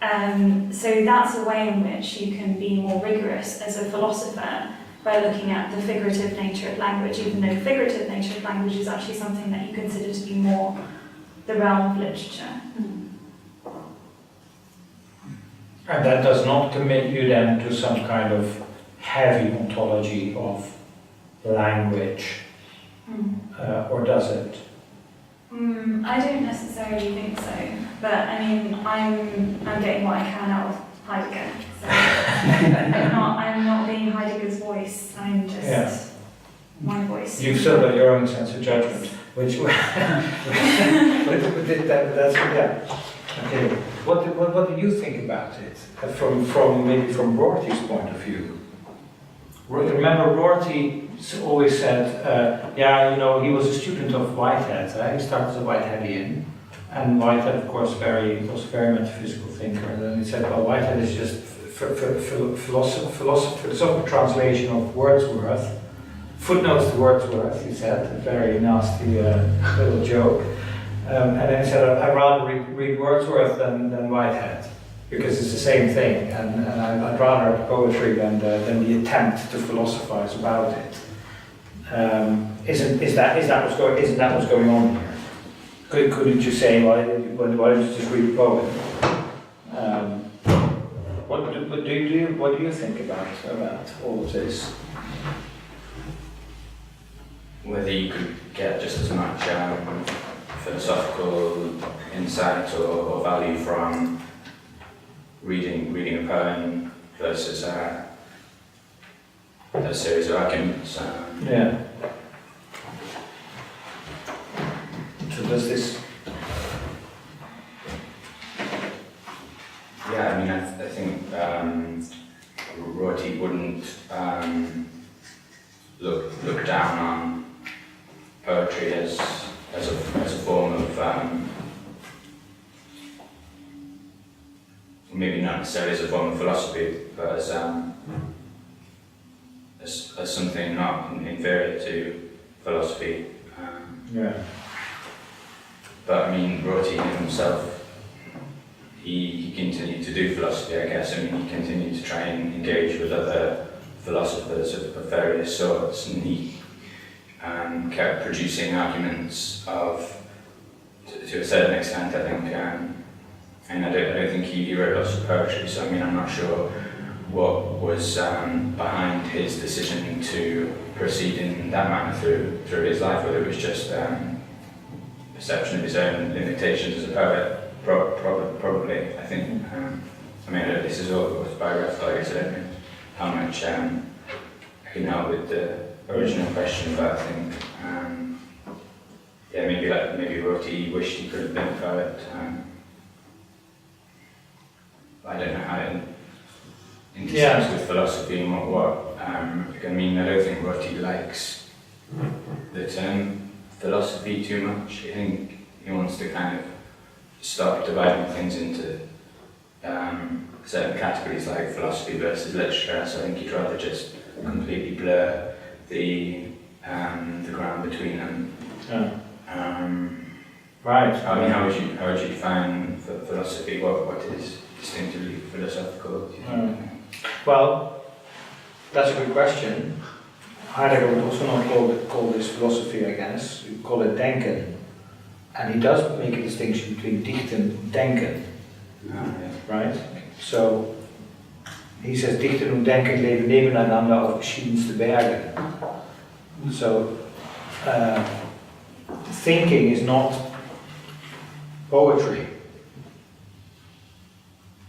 Speaker 4: So that's a way in which you can be more rigorous as a philosopher by looking at the figurative nature of language, even though figurative nature of language is actually something that you consider to be more the realm of literature.
Speaker 1: And that does not commit you then to some kind of heavy ontology of language, or does it?
Speaker 4: I don't necessarily think so, but I mean, I'm getting what I can out of Heidegger, so I'm not being Heidegger's voice. I'm just my voice.
Speaker 1: You've still got your own sense of judgment, which that's yeah. Okay. What do you think about it from Rorty's point of view? Remember, Rorty always said, yeah, you know, he was a student of Whitehead. He started as a Whiteheadian, and Whitehead, of course, was a very metaphysical thinker. And then he said, well, Whitehead is just philosophical translation of Wordsworth. Footnotes to Wordsworth, he said, a very nasty little joke. And then he said, I'd rather read Wordsworth than Whitehead, because it's the same thing, and I'd rather have poetry than the attempt to philosophize about it. Isn't that what's going on here? Couldn't you say, why don't you just read a poem? do you think about all of this?
Speaker 5: Whether you could get just as much philosophical insight or value from reading a poem versus a series of arguments.
Speaker 1: Yeah. So does this?
Speaker 5: Yeah, I mean, I think Rorty wouldn't look down on poetry as a form of maybe not necessarily as a form of philosophy, but as something not inferior to philosophy.
Speaker 1: Yeah.
Speaker 5: But I mean, Rorty himself, he continued to do philosophy, I guess. I mean, he continued to try and engage with other philosophers of various sorts, and he kept producing arguments to a certain extent, I think. And I don't think he wrote lots of poetry, so I mean, I'm not sure what was behind his decision to proceed in that manner through his life, whether it was just perception of his own limitations as a poet. Probably, I think. I mean, this is all autobiographical, I guess. I don't know how much I can help with the original question, but I think, yeah, maybe Rorty wished he could have been a poet. I don't know how it intersects with philosophy and what. I mean, I don't think Rorty likes the term philosophy too much. I think he wants to kind of stop dividing things into certain categories like philosophy versus literature, so I think he'd rather just completely blur the ground between them.
Speaker 1: Right.
Speaker 5: I mean, how would you define philosophy? What is distinctively philosophical? Do you think?
Speaker 1: Well, that's a good question. Heidegger would also not call this philosophy, I guess. He would call it denken. And he does make a distinction between dichten and denken. Right? So, he says, dichten und denken leben nebeneinander auf verschiedenste Bergen. So, thinking is not poetry.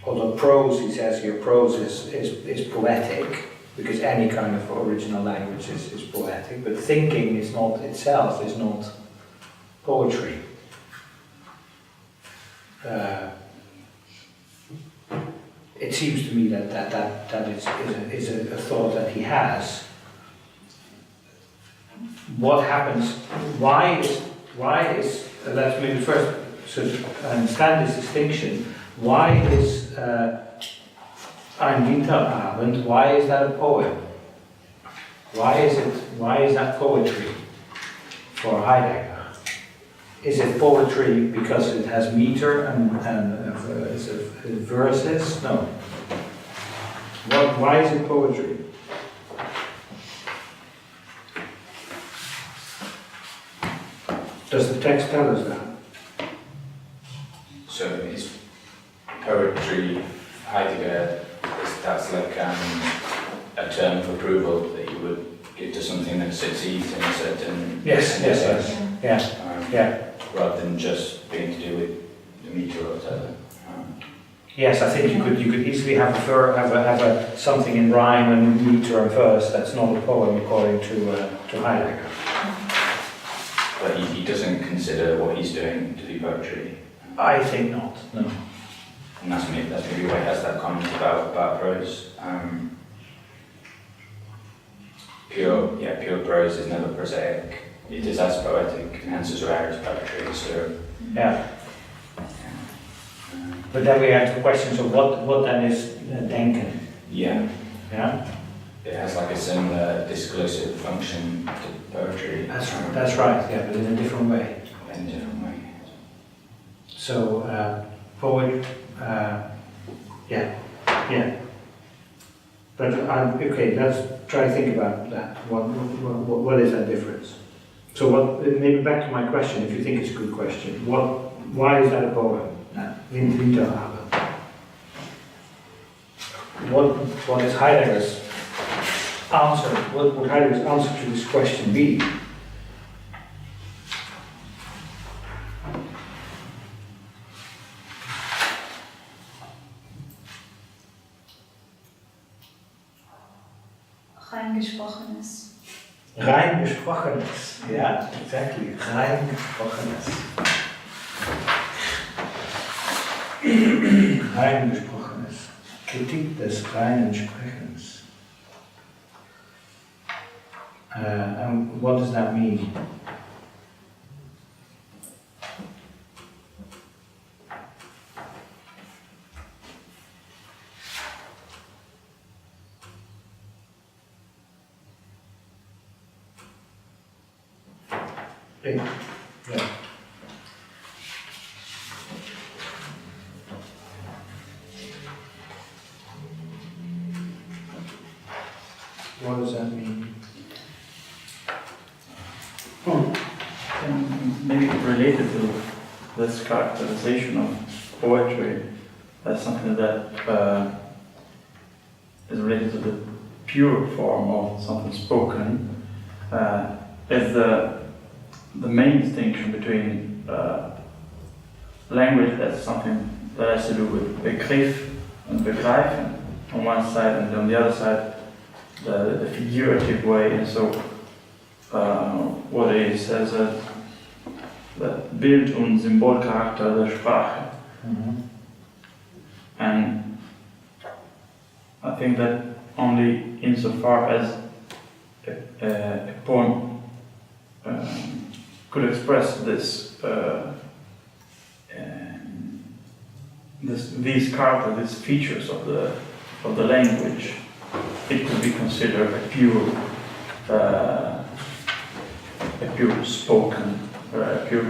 Speaker 1: Although prose, he says here, prose is poetic, because any kind of original language is poetic, but thinking is not itself, is not poetry. It seems to me that is a thought that he has. What happens? Why is let's maybe first so understand this distinction. Why is Ein Winterabend? Why is that a poem? Why is that poetry for Heidegger? Is it poetry because it has meter and verses? No. Why is it poetry? Does the text tell us that?
Speaker 5: So is poetry, Heidegger, that's like a term of approval that you would give to something that succeeds in a certain
Speaker 1: Yes.
Speaker 5: rather than just being to do with the meter or whatever.
Speaker 1: Yes, I think you could easily have a something in rhyme and meter and verse that's not a poem according to Heidegger.
Speaker 5: But he doesn't consider what he's doing to be poetry.
Speaker 1: I think not. No.
Speaker 5: And that's maybe why he has that comment about prose. Pure prose is never prosaic. It is as poetic, and hence as rare as poetry. So
Speaker 1: Yeah. But then we have the questions of what then is denken?
Speaker 5: yeah,
Speaker 1: Yeah.
Speaker 5: it has like a similar disclosive function to poetry.
Speaker 1: That's right. Yeah, but in a different way.
Speaker 5: In a different way.
Speaker 1: So poet. Yeah. But okay, let's try to think about that. What is that difference? So maybe back to my question, if you think it's a good question. Why is that a poem? Winterabend. what is Heidegger's answer? What would Heidegger's answer to this question be?
Speaker 4: Rein Gesprochenes.
Speaker 1: Rein Gesprochenes. Yeah, exactly. Rein Gesprochenes. Rein Gesprochenes. Kritik des reinen Sprechens. And what does that mean? Yeah. What does that mean?
Speaker 2: And maybe related to this characterization of poetry as something that is related to the pure form of something spoken, is the main distinction between language as something that has to do with begriff and begreifen on one side, and on the other side the figurative way. And so what he says that Bild- und Symbolcharakter der Sprache. And I think that only insofar as a poem could express this, these characters, these features of the language, it could be considered a pure spoken, pure.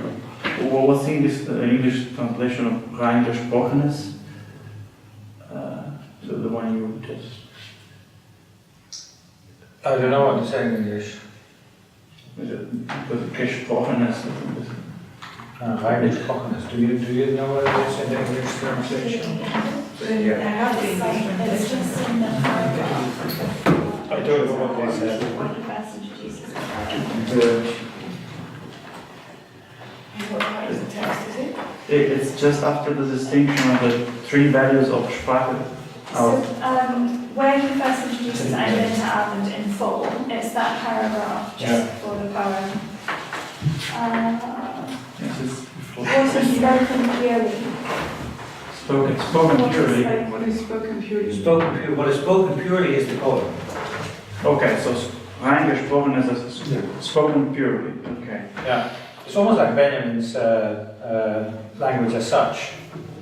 Speaker 2: What was the English translation of rein Gesprochenes? The one you just.
Speaker 1: I don't know what to say in English.
Speaker 2: Gesprochenes.
Speaker 1: Rein Gesprochenes. Do you know what it is in the English translation?
Speaker 3: I have the English
Speaker 4: It's just in the paragraph.
Speaker 1: I don't know what they said.
Speaker 4: When he first introduces the
Speaker 3: What part is the text, is it?
Speaker 2: It's just after the distinction of the three values of Sprache.
Speaker 4: So, where he first introduces Ein Sprechen, aber in full, it's that paragraph just before the poem.
Speaker 2: Yes, it's before.
Speaker 4: What is spoken purely?
Speaker 2: Spoken
Speaker 4: What is
Speaker 2: purely.
Speaker 4: spoken-
Speaker 3: What is spoken purely?
Speaker 1: What is spoken purely is the poem.
Speaker 2: Okay, so rein Gesprochenes is spoken purely. Okay.
Speaker 1: Yeah. It's almost like Benjamin's language as such.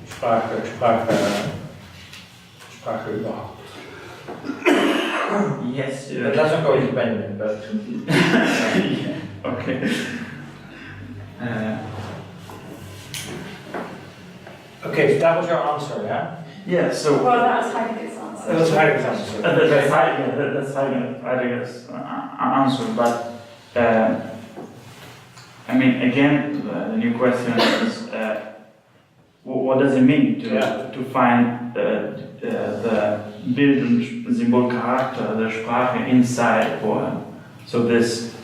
Speaker 1: Sprache überhaupt.
Speaker 2: Yes.
Speaker 1: But let's not go into Benjamin, but
Speaker 2: Yeah, okay.
Speaker 1: okay, so that was your answer, yeah?
Speaker 2: Yeah, so.
Speaker 4: Well, that's Heidegger's answer.
Speaker 1: That was Heidegger's answer.
Speaker 2: That's Heidegger's answer, but I mean, again, the new question is, what does it mean to find the Bild- und Symbolcharakter der Sprache inside a poem? So this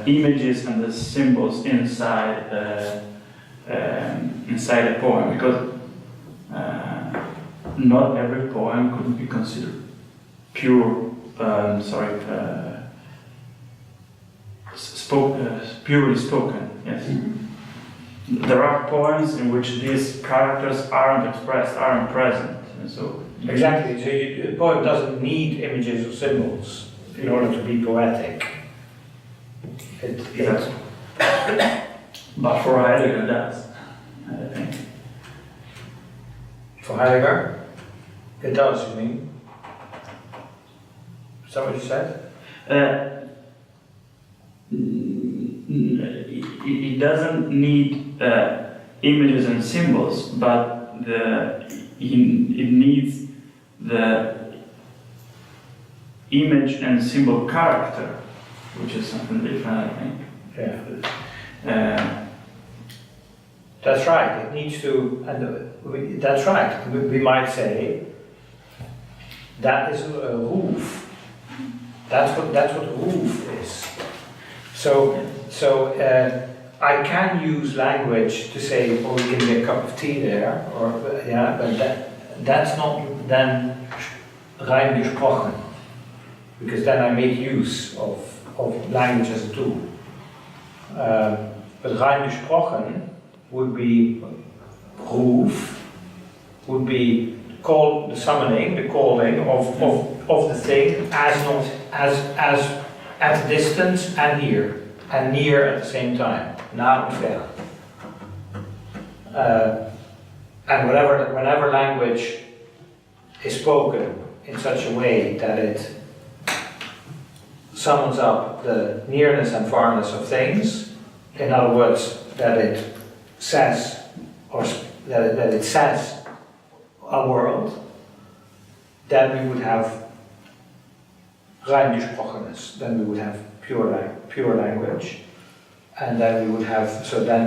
Speaker 2: images and the symbols inside inside a poem, because not every poem could be considered pure. Purely spoken. Yes. There are poems in which these characters aren't expressed, aren't present, and so.
Speaker 1: Exactly, so a poem doesn't need images or symbols in order to be poetic.
Speaker 2: But for Heidegger, it does, I think.
Speaker 1: For Heidegger, it does, you mean? Is that what you said?
Speaker 2: It doesn't need images and symbols, but it needs the image and symbol character, which is something different, I think.
Speaker 1: Yeah. That's right, it needs to, and that's right. We might say that is a roof. That's what roof is. So I can use language to say, oh, give me a cup of tea there, or yeah, but that's not then rein gesprochen, because then I make use of language as a tool. But rein gesprochen would be roof, would be the summoning, the calling of the thing as at a distance and near at the same time. Nah und ver. And whenever language is spoken in such a way that it summons up the nearness and farness of things, in other words, that it says, or that it says a world, then we would have rein gesprochenes, then we would have pure language, and then we would have,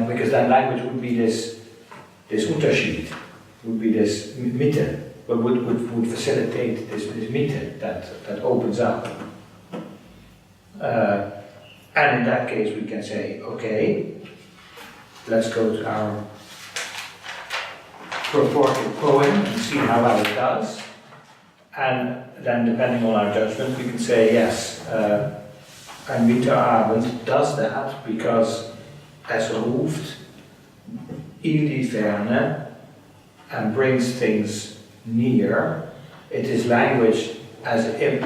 Speaker 1: because then language would be this Unterschied, would be this Mitte, but would facilitate this Mitte that opens up. And in that case we can say, okay, let's go to our purported poem and see how well it does. And then depending on our judgment we can say, yes, Ein Winterabend does that because es ruft in die Ferne and brings things near. It is language as if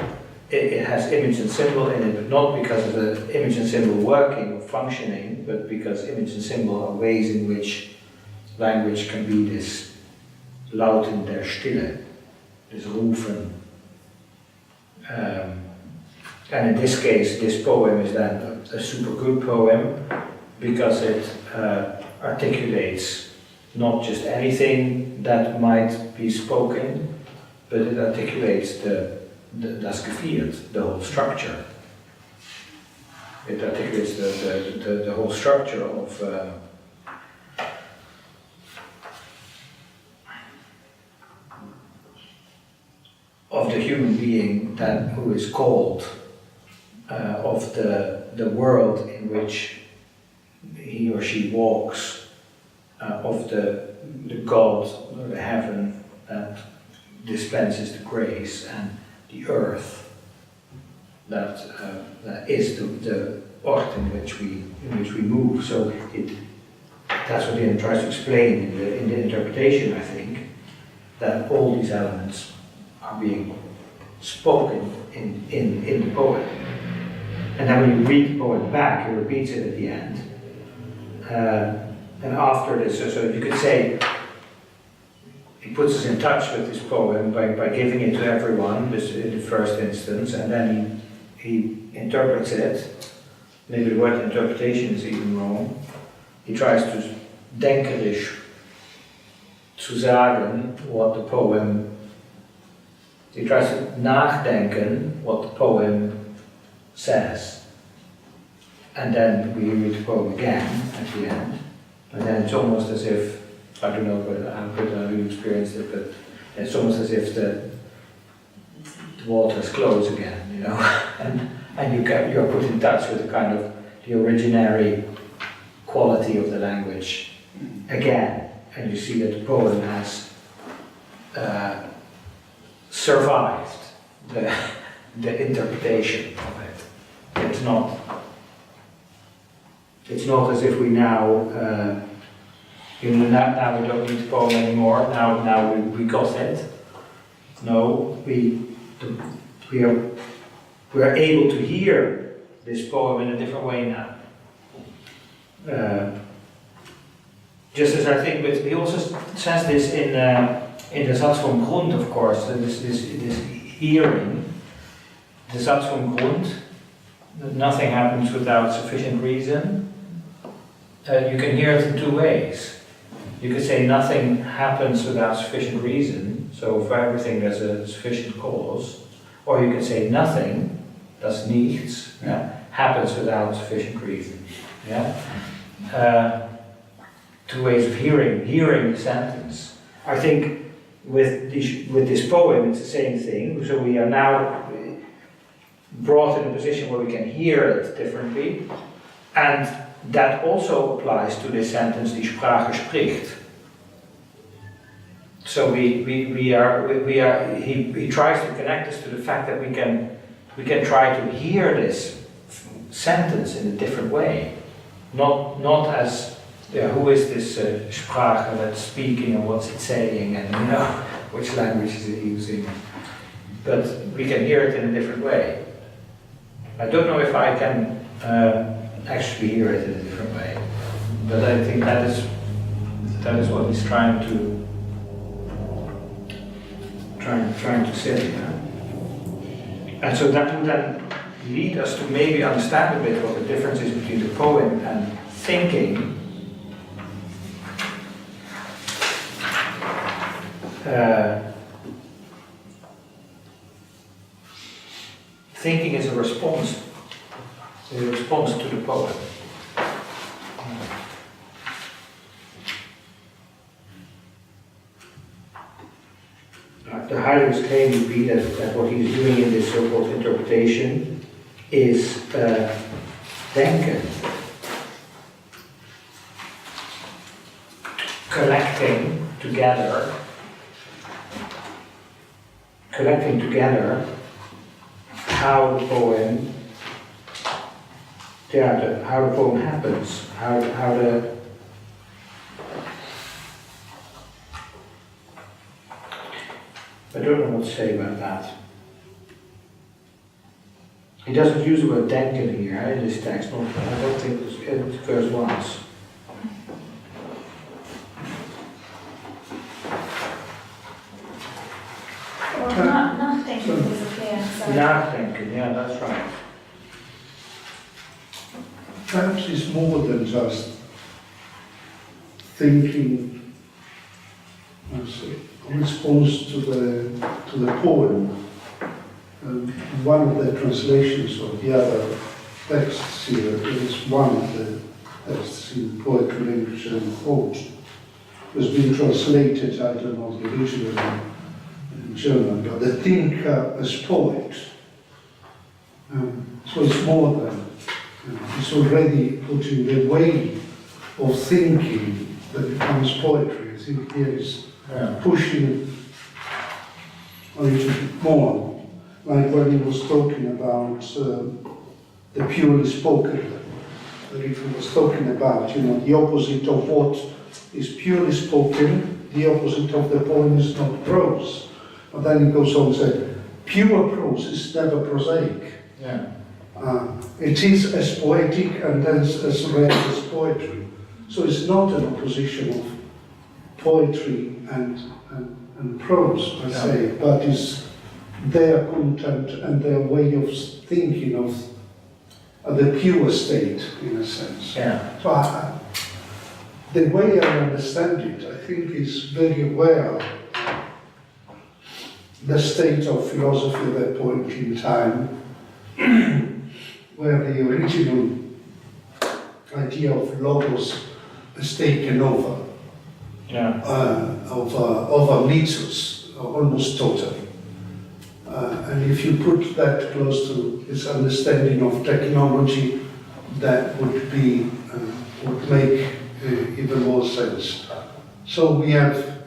Speaker 1: it has image and symbol in it, but not because of the image and symbol working or functioning, but because image and symbol are ways in which language can be this Lauten der Stille, this rufen. And in this case, this poem is then a super good poem because it articulates not just anything that might be spoken, but it articulates das Geviert, the whole structure. It articulates the whole structure of the human being who is called, of the world in which he or she walks, of the God or the heaven that dispenses the grace, and the earth that is the ort in which we move. So that's what he tries to explain in the interpretation, I think, that all these elements are being spoken in the poem. And then when you read the poem back, he repeats it at the end. And after this, so you could say, he puts us in touch with this poem by giving it to everyone, this in the first instance, and then he interprets it. Maybe the word interpretation is even wrong. He tries to denkerisch zu sagen what the poem. He tries to nachdenken what the poem says. And then we read the poem again at the end. And then it's almost as if, I don't know how you experienced it, but it's almost as if the waters close again, you know, and you're put in touch with the kind of the originary quality of the language again, and you see that the poem has survived the interpretation of it. It's not as if we now. Now we don't need the poem anymore. Now we got it. No, we are able to hear this poem in a different way now. Just as I think, but he also says this in the Satz vom Grund, of course. This hearing, the Satz vom Grund, that nothing happens without sufficient reason. You can hear it in two ways. You could say nothing happens without sufficient reason, so for everything there's a sufficient cause. Or you can say nothing, das nichts, happens without sufficient reason. Yeah? Two ways of hearing the sentence. I think with this poem, it's the same thing. So we are now brought in a position where we can hear it differently. And that also applies to this sentence, die Sprache spricht. So he tries to connect us to the fact that we can try to hear this sentence in a different way. Not as, who is this Sprache that's speaking and what's it saying and which language is it using. But we can hear it in a different way. I don't know if I can actually hear it in a different way, but I think that is what he's trying to say. And so that would then lead us to maybe understand a bit what the difference is between the poem and thinking. Thinking is a response to the poem. The Heidegger's claim would be that what he's doing in this so-called interpretation is denken, collecting together how the poem happens, how the I don't know what to say about that. He doesn't use the word denken here in this text. I don't think it occurs once.
Speaker 4: Well, nachdenken disappears. So.
Speaker 1: Nachdenken, yeah, that's right.
Speaker 6: Perhaps it's more than just thinking, in response to the poem. One of the translations of the other texts here is one of the texts in Poetry, Language and Thought. It has been translated, I don't know the original in German, but the thinker as poet. So it's more than, it's already putting the way of thinking that becomes poetry. I think here is pushing a little bit more. Like when he was talking about the purely spoken language, he was talking about, the opposite of what is purely spoken, the opposite of the poem is not prose. But then he goes on and says, pure prose is never prosaic.
Speaker 1: Yeah.
Speaker 6: It is as poetic and as read as poetry. So it's not an opposition of poetry and prose, per se, but it's their content and their way of thinking of the pure state, in a sense.
Speaker 1: Yeah.
Speaker 6: So the way I understand it, I think, is very aware of the state of philosophy at that point in time, where the original idea of logos is taken over, over mythos, almost totally. And if you put that close to this understanding of technology, that would make even more sense. So we have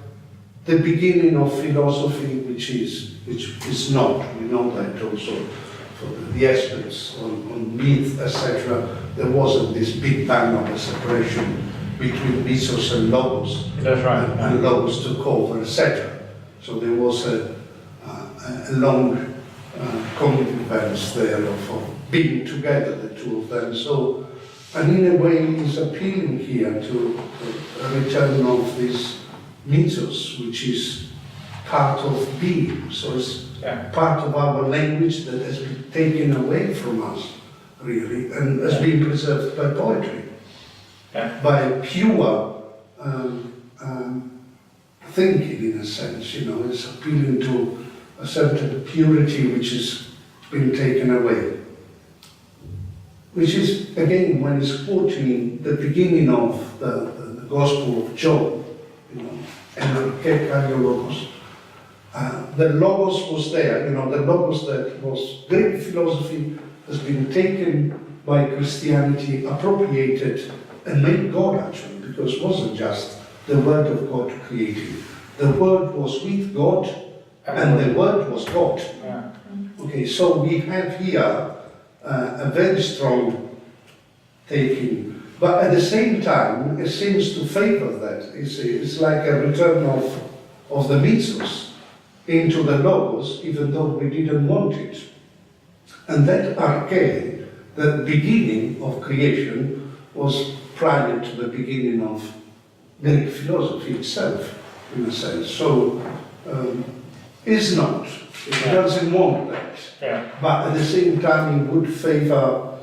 Speaker 6: the beginning of philosophy, which is not. We know that also for the aspects on myth, etc. There wasn't this big bang of a separation between mythos and logos.
Speaker 1: That's right.
Speaker 6: And logos took over, etc. So there was a long convivence there of being together, the two of them. So, and in a way, it's appealing here to a return of this mythos, which is part of being. So it's part of our language that has been taken away from us, really, and has been preserved by poetry, by pure thinking, in a sense. It's appealing to a certain purity which has been taken away. Which is, again, when it's quoting the beginning of the Gospel of John, the logos was there, the logos that was Greek philosophy has been taken by Christianity, appropriated, and made God actually, because it wasn't just the word of God creating. The word was with God, and the word was God.
Speaker 1: Yeah.
Speaker 6: Okay, so we have here a very strong taking, but at the same time, it seems to favor that. It's like a return of the mythos into the logos, even though we didn't want it. And that arche, the beginning of creation, was prior to the beginning of Greek philosophy itself, in a sense. So, it's not. It doesn't want that.
Speaker 1: Yeah.
Speaker 6: But at the same time, it would favor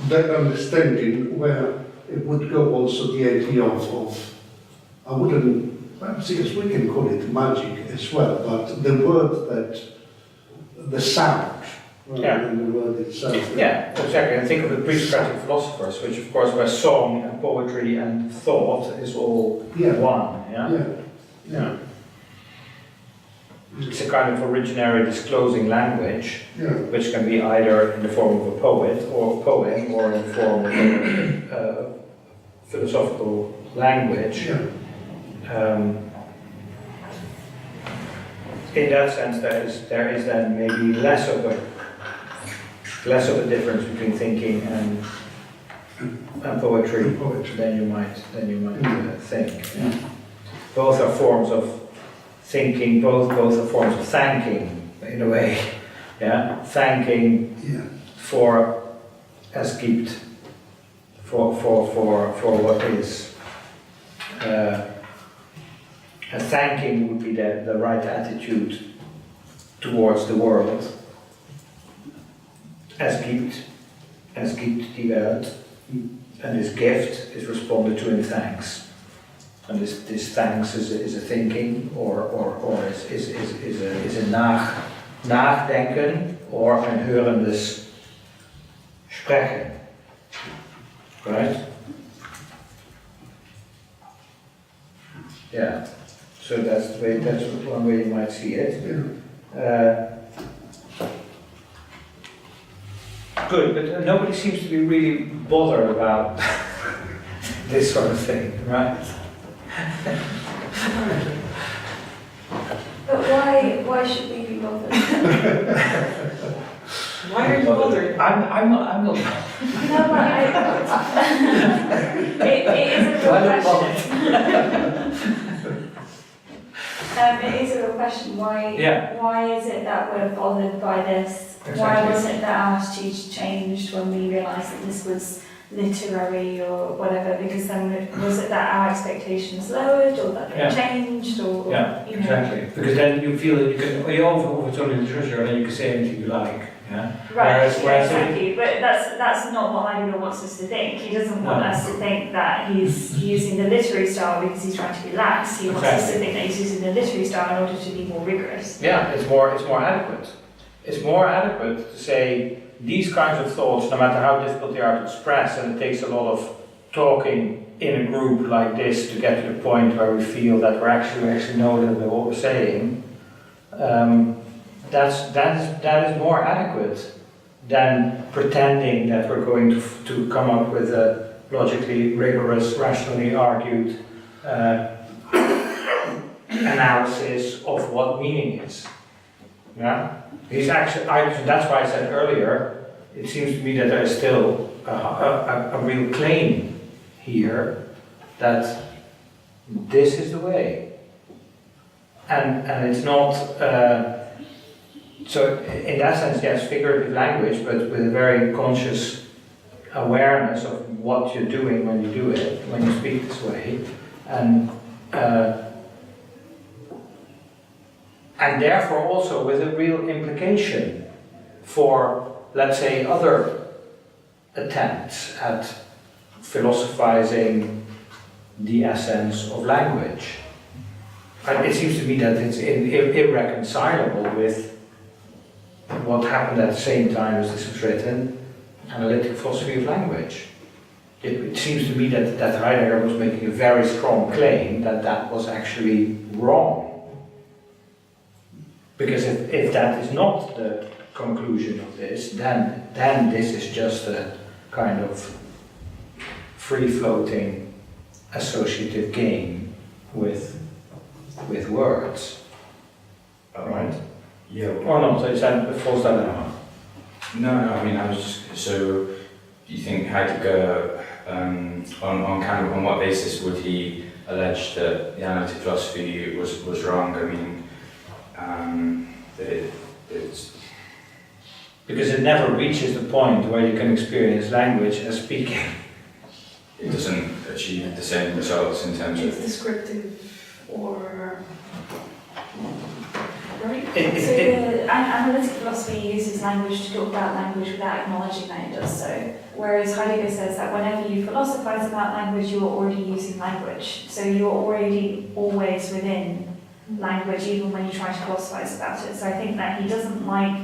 Speaker 6: that understanding where it would go also the idea of I wouldn't, perhaps yes, we can call it magic as well, but the word that, the sound, rather than the word itself.
Speaker 1: Yeah, exactly. And think of the pre-Socratic philosophers, which of course where song and poetry and thought is all one. Yeah. It's a kind of originary disclosing language, which can be either in the form of a poet or a poem, or in the form of philosophical language. In that sense, there is then maybe less of a difference between thinking and poetry than you might think. Yeah. Both are forms of thinking, both are forms of thanking in a way. Yeah, thanking for as gibt, for what is. And thanking would be the right attitude towards the world. As gibt die Welt, and this gift is responded to in thanks. And this thanks is a thinking, or is a nadenken, or ein hörendes Sprechen. Right? Yeah. So that's one way you might see it. Good, but nobody seems to be really bothered about this sort of thing, right?
Speaker 4: But why should we be bothered?
Speaker 3: Why are you bothered?
Speaker 1: I'm not.
Speaker 4: No, but it is a real question. It is a real question. Why is it that we're bothered by this?
Speaker 1: Exactly.
Speaker 4: Why was it that our attitude changed when we realised that this was literary or whatever? Because then was it that our expectations lowered, or that they changed, or you know?
Speaker 1: Exactly. Because then you feel that it's only literature, and then you can say anything you like. Yeah.
Speaker 4: Right. Exactly. But that's not what Heidegger wants us to think. He doesn't want us to think that he's using the literary style because he's trying to be lax. He wants us to think that he's using the literary style in order to be more rigorous.
Speaker 1: Yeah, it's more adequate. It's more adequate to say these kinds of thoughts, no matter how difficult they are to express, and it takes a lot of talking in a group like this to get to the point where we feel that we actually know what we're saying. That is more adequate than pretending that we're going to come up with a logically rigorous, rationally argued analysis of what meaning is. Yeah, that's why I said earlier. It seems to me that there is still a real claim here that this is the way, and it's not. So in that sense, yes, figurative language, but with a very conscious awareness of what you're doing when you do it, when you speak this way, and therefore also with a real implication for, let's say, other attempts at philosophizing the essence of language. And it seems to me that it's irreconcilable with what happened at the same time as this was written, analytic philosophy of language. It seems to me that Heidegger was making a very strong claim that was actually wrong. Because if that is not the conclusion of this, then this is just a kind of free-floating associative game with words, right?
Speaker 5: Yeah.
Speaker 1: Or not? So is that a false dilemma?
Speaker 5: No, I mean, I was just, so do you think Heidegger, on what basis would he allege that the analytic philosophy was wrong? I mean, that it's...
Speaker 1: Because it never reaches the point where you can experience language as speaking.
Speaker 5: It doesn't achieve the same results in terms
Speaker 3: It's
Speaker 5: of...
Speaker 3: descriptive or... Right?
Speaker 4: So the analytic philosophy uses language to talk about language without acknowledging that it does so. Whereas Heidegger says that whenever you philosophize about language, you are already using language. So you are already always within language, even when you try to philosophize about it. So I think that he doesn't like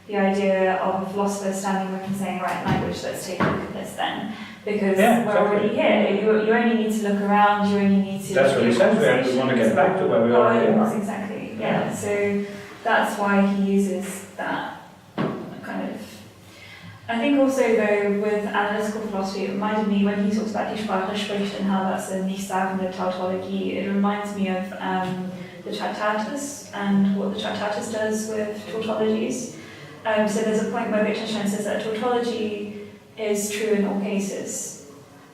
Speaker 4: the idea of a philosopher standing up and saying, right, language, let's take a look at this then. Because we're already here. You only need to look around, you only need to...
Speaker 1: That's what he says, we want to get back to where we already are.
Speaker 4: Exactly, yeah. So that's why he uses that kind of... I think also though, with analytical philosophy, it reminded me when he talks about die Sprache spricht and how that's a nicht sagende tautology, it reminds me of the Tractatus and what the Tractatus does with tautologies. So there's a point where Wittgenstein says that a tautology is true in all cases.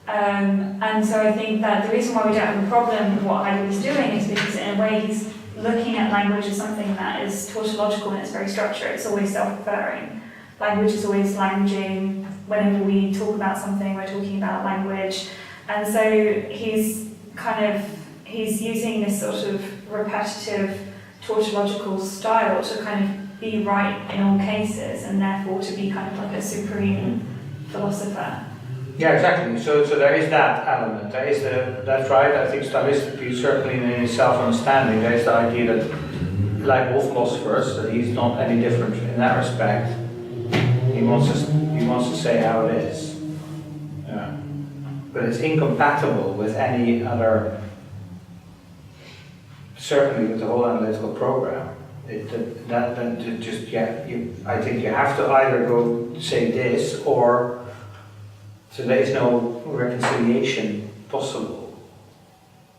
Speaker 4: And so I think that the reason why we don't have a problem with what Heidegger is doing is because in a way he's looking at language as something that is tautological and it's very structured, it's always self-referring. Language is always languaging. Whenever we talk about something, we're talking about language. And so he's using this sort of repetitive tautological style to kind of be right in all cases and therefore to be kind of like a supreme philosopher.
Speaker 1: Yeah, exactly. So there is that element. That's right. I think stylistically, certainly in his self-understanding, there is the idea that, like all philosophers, that he's not any different in that respect. He wants to say how it is. Yeah. But it's incompatible with any other, certainly with the whole analytical program. I think you have to either go say this, or so there is no reconciliation possible,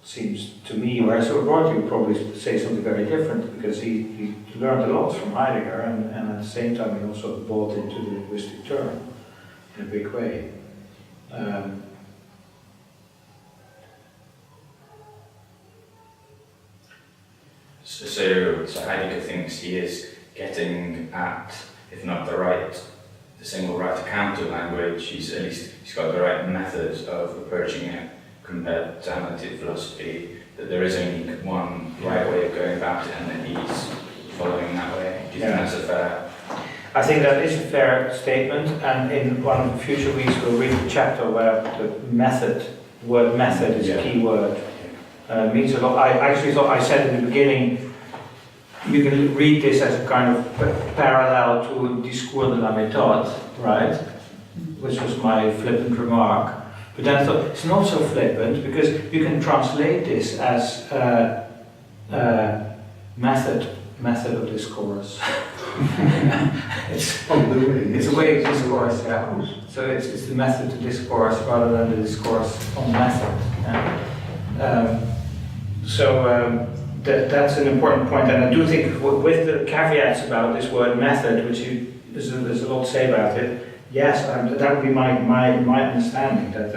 Speaker 1: seems to me. Whereas Rorty would probably say something very different, because he learned a lot from Heidegger, and at the same time he also bought into the linguistic term in a big way.
Speaker 5: So Heidegger thinks he is getting at, if not the single right account of language, he's got the right methods of approaching it compared to analytic philosophy, that there is only one right way of going about it and that he's following that way. Do you think that's a fair...
Speaker 1: I think that is a fair statement, and in one of the future weeks we'll read a chapter where the word method is a key word. Means a lot. I actually thought, I said in the beginning, you can read this as a kind of parallel to Discours de la méthode, right? Which was my flippant remark. But then I thought, it's not so flippant, because you can translate this as method of discourse. It's a way of discourse, yeah. So it's the method to discourse rather than the discourse on method. Yeah? That's an important point, and I do think with the caveats about this word method, which there's a lot to say about it. Yes, that would be my understanding, that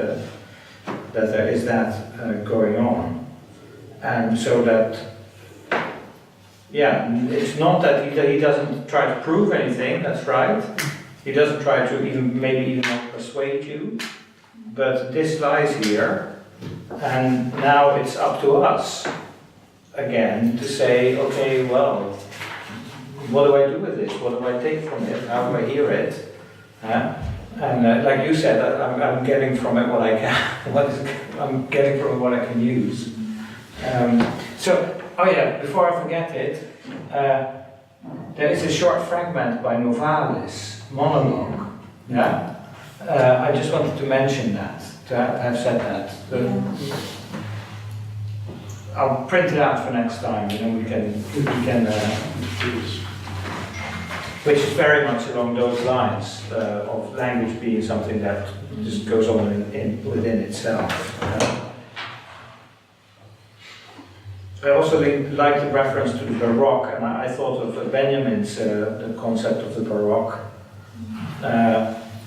Speaker 1: there is that going on, and so that it's not that he doesn't try to prove anything. That's right. He doesn't try to even persuade you, but this lies here. And now it's up to us, again, to say, okay, well, what do I do with this? What do I take from it? How do I hear it? And like you said, I'm getting from it what I can. I'm getting from it what I can use. Before I forget it, there is a short fragment by Novalis, monologue. Yeah, I just wanted to mention that. To have said that. I'll print it out for next time, you know, we can which is very much along those lines of language being something that just goes on within itself. I also like the reference to the Baroque, and I thought of Benjamin's the concept of the Baroque,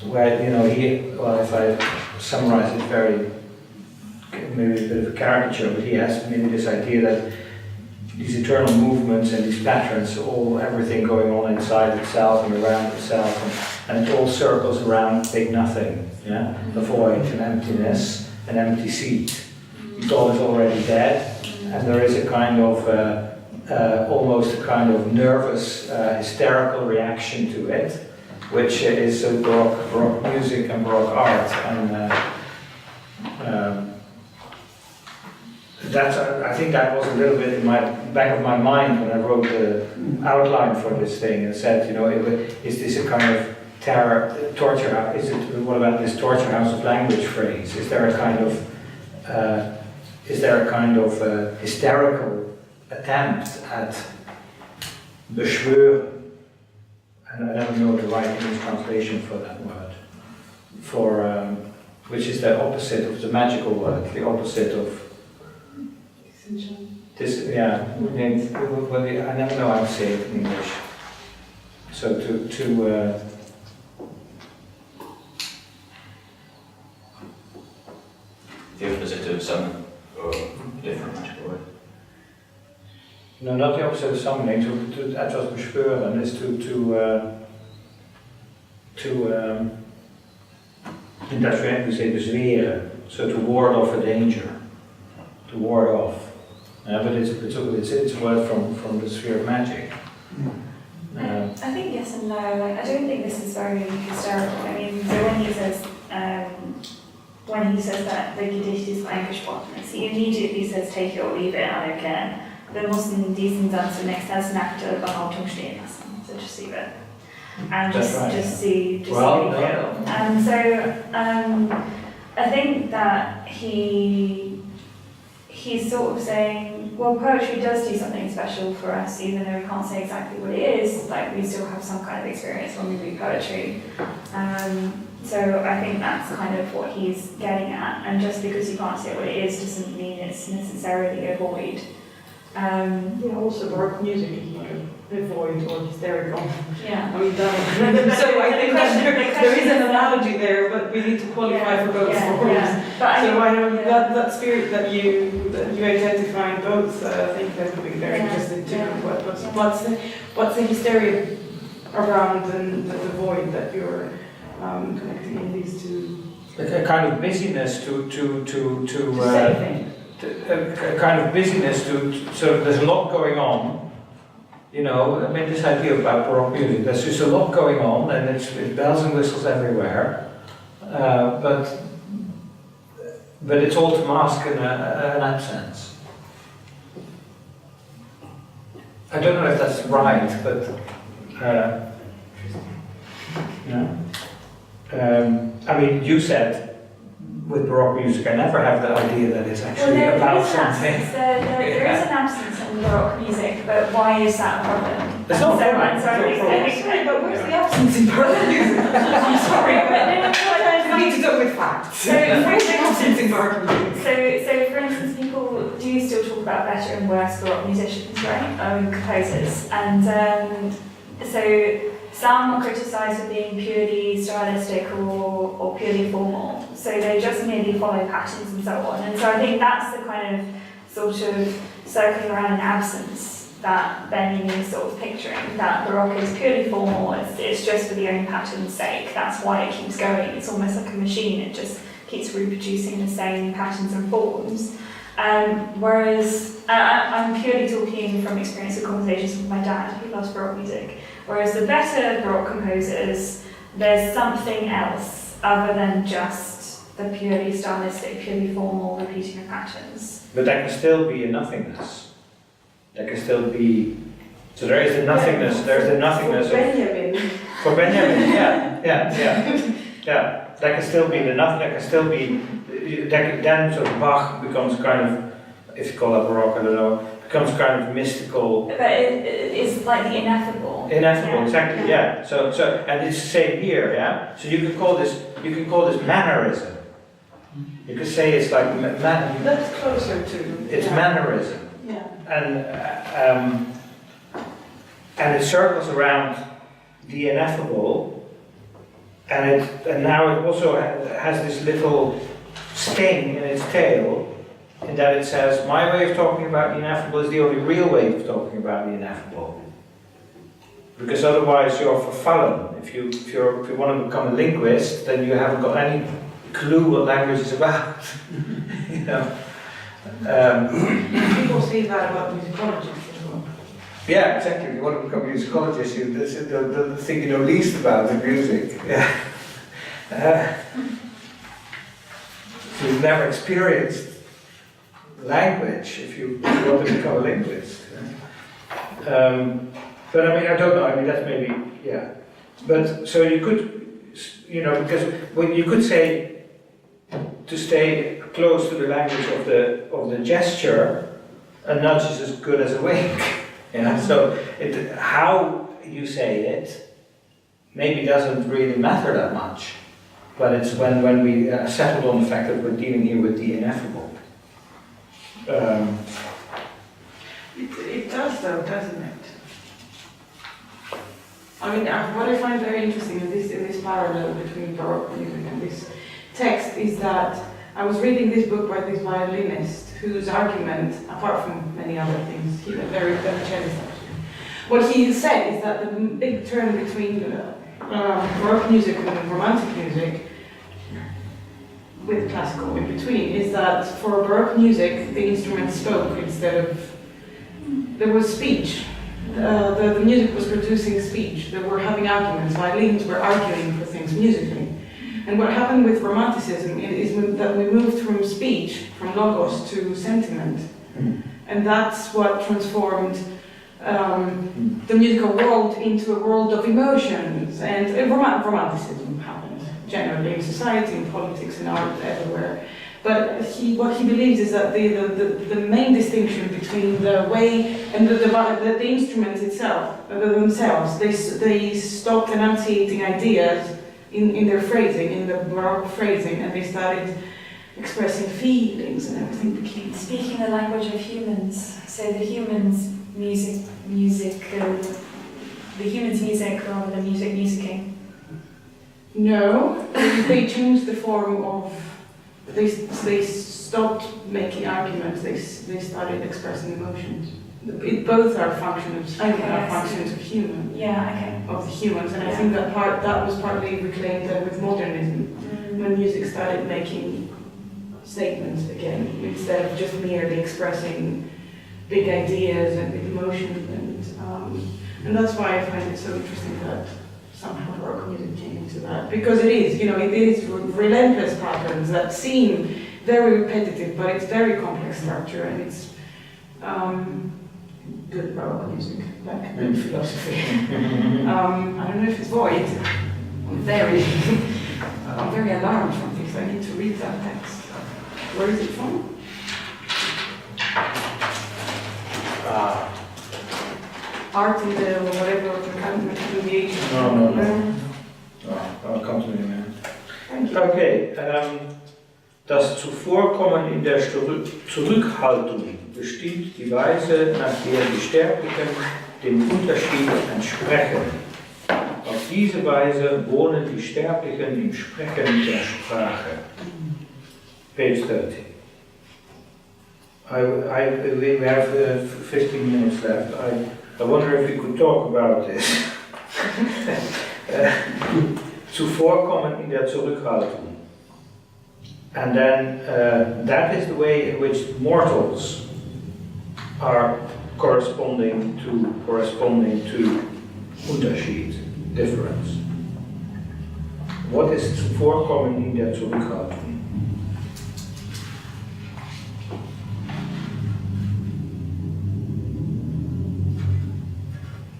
Speaker 1: where, you know, if I summarize it very, maybe a bit of a caricature, but he has maybe this idea that these eternal movements and these patterns, everything going on inside itself and around itself, and it all circles around big nothing, yeah? The void, an emptiness, an empty seat. God is already dead, and there is a kind of, almost a kind of nervous, hysterical reaction to it, which is Baroque music and Baroque art, and I think that was a little bit in my back of my mind when I wrote the outline for this thing and said, you know, is this a kind of torture? What about this torture house of language phrase? Is there a kind of hysterical attempt at beschwören? And I don't know the right English translation for that word. Which is the opposite of the magical word, the opposite of this, yeah, I never know how to say it in English. So
Speaker 5: the opposite of summon, or a different magical word?
Speaker 1: No, not the opposite of summoning, to etwas beschwören is in Dutch we say bezweren, so to ward off a danger, to ward off. But it's a word from the sphere of magic.
Speaker 4: I think yes and no. Like, I don't think this is very hysterical. I mean, so when he says that the Gedicht ist eingesprochen, he immediately says take it or leave it, I don't care. Wir mussten diesen Satz zunächst als nackte Behauptung stehen lassen. So just leave it. And just see. And so I think that he's sort of saying, well, poetry does do something special for us, even though we can't say exactly what it is. Like, we still have some kind of experience when we read poetry. So I think that's kind of what he's getting at. And just because you can't say what it is doesn't mean it's necessarily a void.
Speaker 3: Yeah, also Baroque music is like a void or hysterical.
Speaker 4: Yeah.
Speaker 3: I mean, so I think there is an analogy there, but we need to qualify for both forms.
Speaker 4: Yeah. But
Speaker 3: So I know that spirit that you identify in both, I think that would be very interesting too. What's the hysteria around the void that you're connecting in these two?
Speaker 1: A kind of busyness to a kind of busyness so there's a lot going on, you know. I mean, this idea about Baroque music, there's just a lot going on, and it's bells and whistles everywhere, but it's all to mask an absence. I don't know if that's right, but I mean, you said with Baroque music, I never have the idea that it's actually about something.
Speaker 4: There is an absence in Baroque music, but why is that a problem?
Speaker 1: It's not a problem.
Speaker 4: Sorry,
Speaker 3: But where's the absence in Baroque music? I'm sorry, but we need to go with facts. Where's the absence in Baroque music?
Speaker 4: So for instance, people do still talk about better and worse Baroque musicians, right? Composers. And so some are criticised for being purely stylistic or purely formal. So they just merely follow patterns and so on. And so I think that's the kind of sort of circling around an absence that Benjamin is sort of picturing, that Baroque is purely formal, it's just for the own pattern's sake. That's why it keeps going. It's almost like a machine, it just keeps reproducing the same patterns and forms. Whereas I'm purely talking from experience of conversations with my dad, who loves Baroque music. Whereas the better Baroque composers, there's something else other than just the purely stylistic, purely formal repeating of patterns.
Speaker 1: But there can still be a nothingness. There can still be. So there is the nothingness. There's the nothingness
Speaker 3: For Benjamin.
Speaker 1: For Benjamin, yeah. There can still be the nothing. There can still be. Then sort of Bach becomes kind of if you call that baroque, I don't know, becomes kind of mystical.
Speaker 4: But it's like the ineffable.
Speaker 1: Ineffable,
Speaker 4: Yeah.
Speaker 1: exactly, yeah. So, and it's the same here, yeah. So you can call this mannerism. You could say it's like
Speaker 3: That's closer to.
Speaker 1: it's mannerism,
Speaker 3: Yeah.
Speaker 1: and it circles around the ineffable, and now it also has this little sting in its tail, in that it says, my way of talking about the ineffable is the only real way of talking about the ineffable. Because otherwise you're vervallen. If you want to become a linguist, then you haven't got any clue what language is about. You know.
Speaker 3: People say that about musicologists as well.
Speaker 1: Yeah, exactly. If you want to become a musicologist, this is the thing you know least about the music. Yeah. You've never experienced language if you want to become a linguist. But I mean, I don't know. I mean, that's maybe, yeah. But so you could, you know, because you could say to stay close to the language of the gesture, a nudge is as good as a wink. Yeah. So how you say it maybe doesn't really matter that much. But it's when we settled on the fact that we're dealing here with the ineffable.
Speaker 3: It does though, doesn't it? I mean, what I find very interesting in this parallel between Baroque music and this text is that I was reading this book by this violinist whose argument, apart from many other things, he was very cellist actually. What he said is that the big turn between Baroque music and Romantic music, with classical in between, is that for Baroque music the instruments spoke instead of, there was speech. The music was producing speech. They were having arguments. Violins were arguing for things musically. And what happened with Romanticism is that we moved from speech, from logos, to sentiment. And that's what transformed the musical world into a world of emotions. And Romanticism happened generally in society, in politics, in art, everywhere. But what he believes is that the main distinction between the way and the instruments itself, themselves, they stopped enunciating ideas in their phrasing, in the Baroque phrasing, and they started expressing feelings, and everything became
Speaker 4: Speaking the language of humans, so the humans' music rather than music musicking.
Speaker 3: No, they changed the form of. They stopped making arguments. They started expressing emotions. Both are functions. Functions of human.
Speaker 4: Yeah. Okay.
Speaker 3: Of the humans, and I think that was partly reclaimed with modernism, when music started making statements again, instead of just merely expressing big ideas and big emotions, and that's why I find it so interesting that somehow Baroque music came into that, because it is relentless patterns that seem very repetitive, but it's very complex structure, and it's good Baroque music, like good philosophy. I don't know if it's void. I'm very alarmed from this. I need to read that text. Where is it from? Art in the whatever mediation.
Speaker 1: No. I'll come to it in a minute.
Speaker 3: Thank you.
Speaker 1: Okay, das Zuvorkommen in der Zurückhaltung bestimmt die Weise, nach der die Sterblichen dem Unterschied entsprechen. Auf diese Weise wohnen die Sterblichen im Sprechen der Sprache. Page 30. We have 15 minutes left. I wonder if we could talk about this. Zuvorkommen in der Zurückhaltung. And then that is the way in which mortals are corresponding to Unterschied, difference. What is Zuvorkommen in der Zurückhaltung?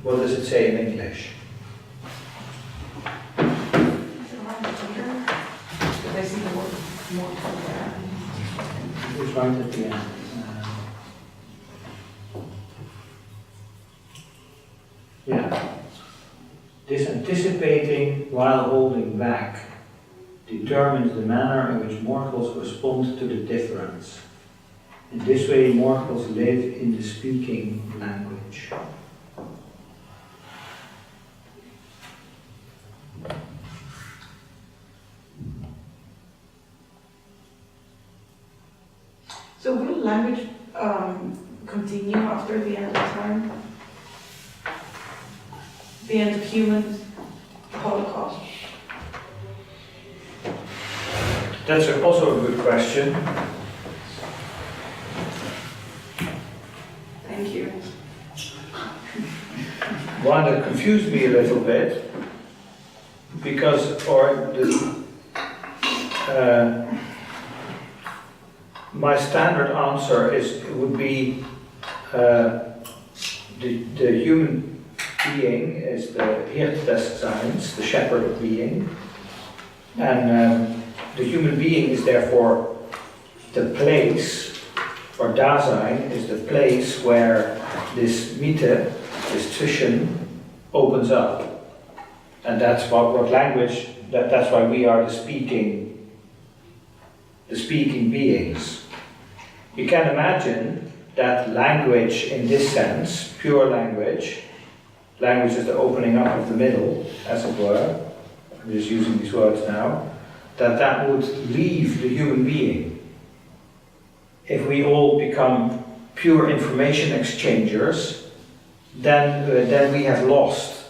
Speaker 1: What does it say in English?
Speaker 3: I see the word mortal there.
Speaker 1: It's right at the end. while holding back, determines the manner in which mortals respond to the difference. In this way, mortals live in the speaking language.
Speaker 3: So will language continue after the end of time? The end of humans, the Holocaust?
Speaker 1: That's also a good question.
Speaker 3: Thank you.
Speaker 1: One that confused me a little bit, because, my standard answer would be the human being is the Hirt des Seins, the shepherd of being, and the human being is therefore the place, or Dasein is the place where this Mitte, this Zwischen, opens up. And that's what language, that's why we are the speaking beings. You can imagine that language in this sense, pure language is the opening up of the middle, as it were, I'm just using these words now, that would leave the human being. If we all become pure information exchangers, then we have lost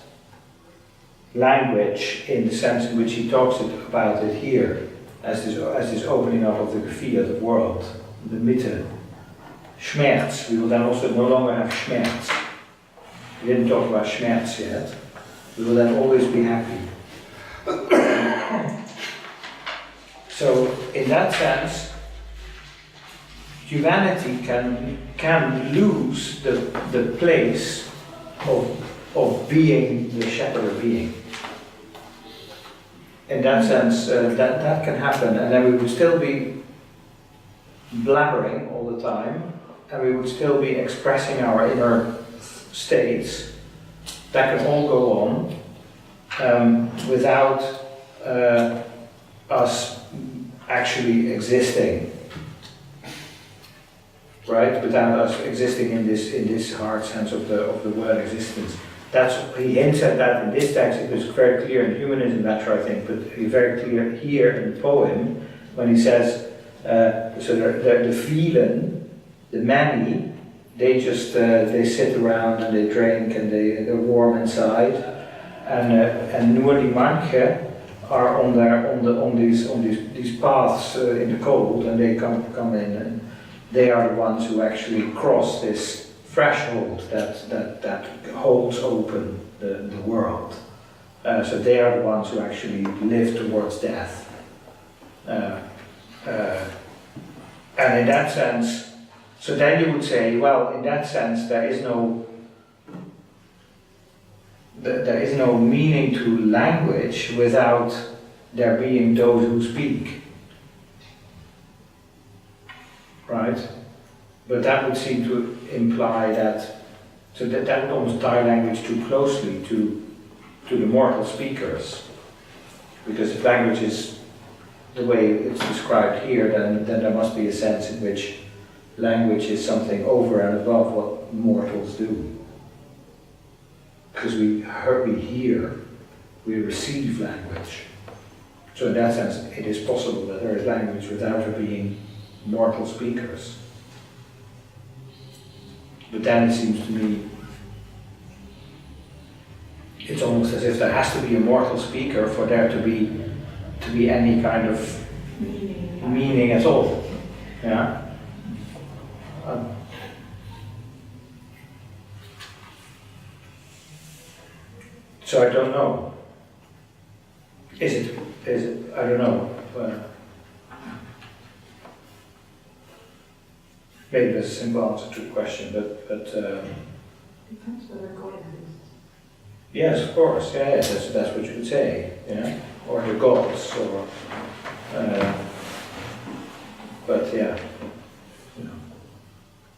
Speaker 1: language in the sense in which he talks about it here, as this opening up of the Gefühl, the world, the Mitte. Schmerz, we will then also no longer have Schmerz. We didn't talk about Schmerz yet. We will then always be happy. So, in that sense, humanity can lose the place of being the shepherd of being. In that sense, that can happen, and then we would still be blabbering all the time, and we would still be expressing our inner states. That can all go on without us actually existing, right? Without us existing in this hard sense of the word existence. He hints at that in this text. It was very clear in humanism, I think, but very clear here in the poem when he says, so the vielen, the many, they just they sit around and they drink and they're warm inside, and nur die manche are on these paths in the cold, and they come in, and they are the ones who actually cross this threshold that holds open the world. So they are the ones who actually live towards death. And in that sense, so then you would say, well, in that sense, there is no meaning to language without there being those who speak. Right? But that would seem to imply that would almost tie language too closely to the mortal speakers. Because if language is the way it's described here, then there must be a sense in which language is something over and above what mortals do. Because we hear, we receive language. So in that sense, it is possible that there is language without there being mortal speakers. But then it seems to me, it's almost as if there has to be a mortal speaker for there to be any kind of meaning at all. Yeah. So I don't know. Is it? I don't know. Maybe there's a simple answer to the question, but
Speaker 3: Depends whether God exists.
Speaker 1: yes, of course, yeah, that's what you could say, yeah, or the gods, or but yeah,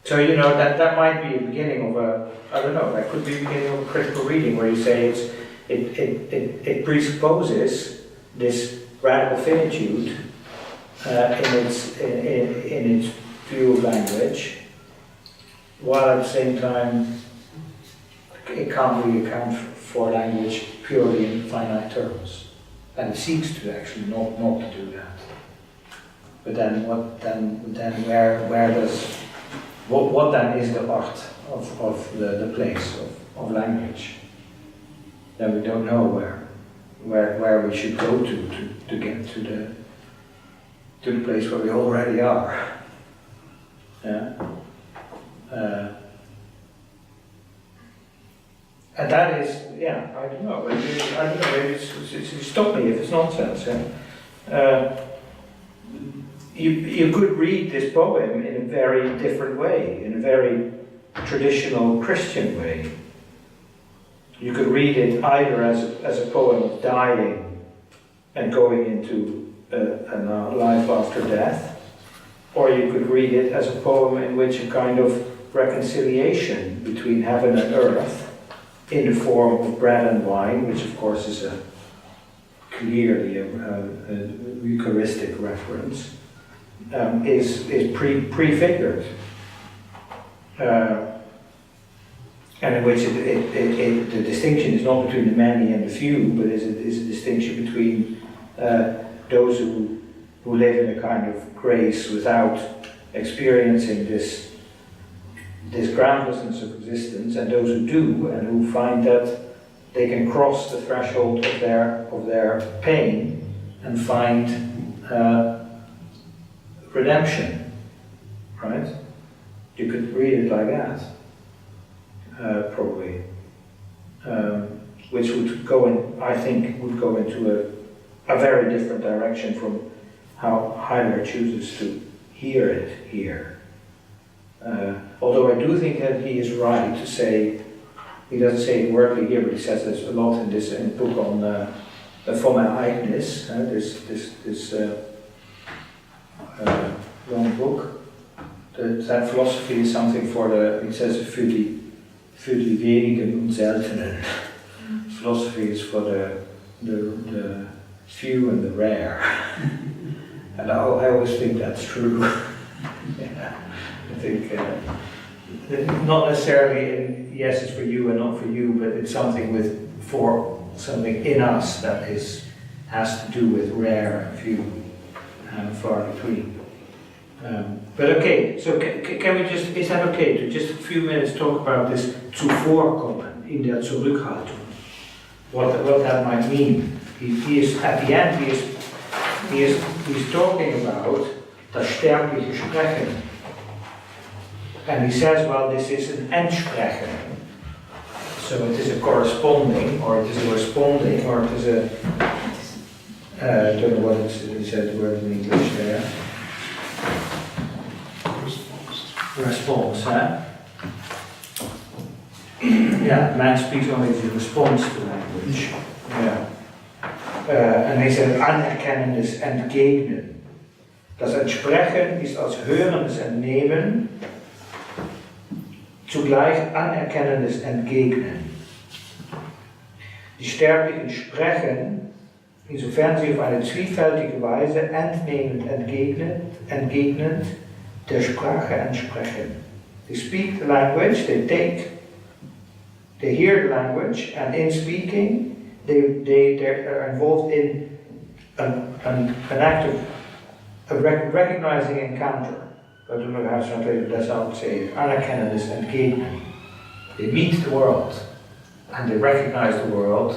Speaker 1: So that might be a beginning of I don't know, that could be the beginning of a critical reading where you say it presupposes this radical finitude in its view of language, while at the same time it can't really account for language purely in finite terms, and it seeks to actually not to do that. But then what then is the art of the place of language? Then we don't know where we should go to get to the place where we already are. Yeah. And that is, yeah, I don't know. Maybe stop me if it's nonsense. Yeah? You could read this poem in a very different way, in a very traditional Christian way. You could read it either as a poem of dying and going into a life after death, or you could read it as a poem in which a kind of reconciliation between heaven and earth in the form of bread and wine, which of course is clearly a Eucharistic reference, is prefigured, and in which the distinction is not between the many and the few, but is a distinction between those who live in a kind of grace without experiencing this groundlessness of existence, and those who do, and who find that they can cross the threshold of their pain and find redemption, right? You could read it like that, probably, which would go in, I think, would go into a very different direction from how Heidegger chooses to hear it here. Although I do think that he is right to say, he doesn't say it wordly here, but he says there's a lot in this book on the Aquinas, this long book. That philosophy is something for he says, für die wenigen und seltenen. Philosophy is for the few and the rare. And I always think that's true. Yeah. I think not necessarily yes, it's for you and not for you, but it's something for something in us that has to do with rare and few and far between. But okay, so can we just, is that okay to just a few minutes talk about this zuvorkommen in der Zurückhaltung? What that might mean. He is at the end. He's talking about das sterbliche Sprechen. And he says, well, this is an Ein Sprechen. So it is a corresponding, or it is a responding, or it is a, I don't know what he said the word in English there. Response, huh? Yeah, man speaks only if he responds to language. Yeah. And he said, anerkennendes Entgegnen. Das Entsprechen ist als hörendes Entnehmen zugleich anerkennendes Entgegnen. Die Sterblichen sprechen, insofern sie auf eine zwiefältige Weise entnehmend entgegnend der Sprache entsprechen. They speak the language, they hear the language, and in speaking, they are involved in an act of recognizing encounter. I don't know how to translate it, that's how I would say it. Anerkennendes Entgegnen. They meet the world, and they recognize the world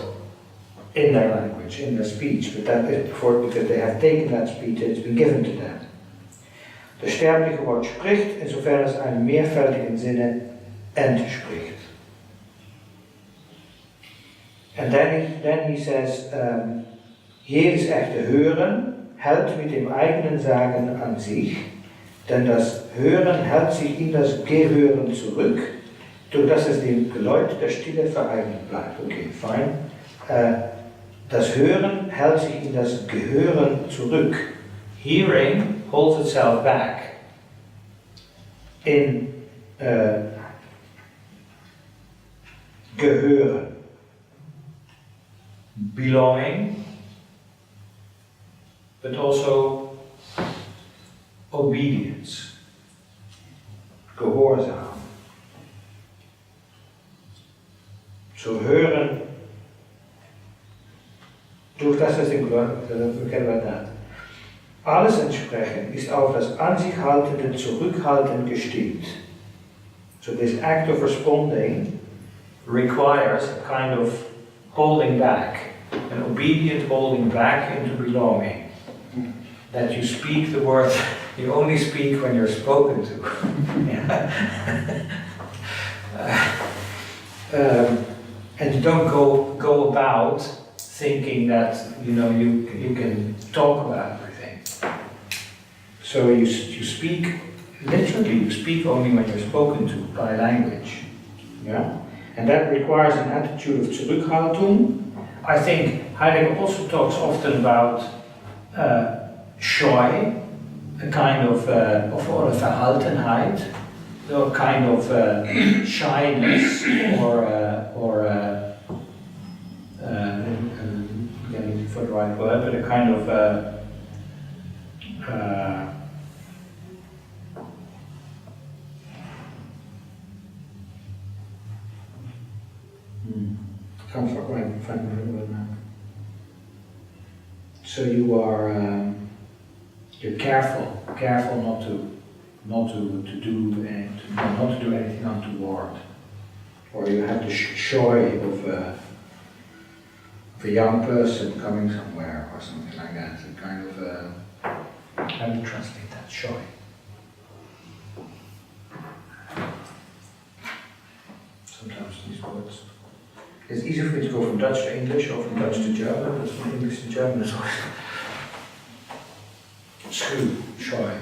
Speaker 1: in their language, in their speech, but that is because they have taken that speech and it's been given to them. Das sterbliche Wort spricht, insofern es einen mehrfältigen Sinne entspricht. And then he says, jedes echte Hören hält mit dem eigenen Sagen an sich, denn das Hören hält sich in das Gehören zurück, durch das es dem Geläut der Stille vereignet bleibt. Okay, fine. Das Hören hält sich in das Gehören zurück. Hearing holds itself back in Gehören. belonging, but also obedience, gehoorzaam. So hören, durch das den forget about that. Alles Ein Sprechen ist auf das an sich haltende Zurückhalten gestimmt. So this act of responding requires a kind of holding back, an obedient holding back into belonging. That you speak the word, you only speak when you're spoken to. And you don't go about thinking that you can talk about everything. So you speak, literally you speak only when you're spoken to by language. Yeah? And that requires an attitude of Zurückhaltung. I think Heidegger also talks often about scheu, a kind of or Verhaltenheit, a kind of shyness or again for the right word, but a kind of can't find the word now. So you are you're careful not to do anything untoward, or you have the joy of a young person coming somewhere or something like that. A kind of how do you translate that? Joy. Sometimes these words. It's easier for me to go from Dutch to English or from Dutch to German, but from English to German is always schuw, scheu.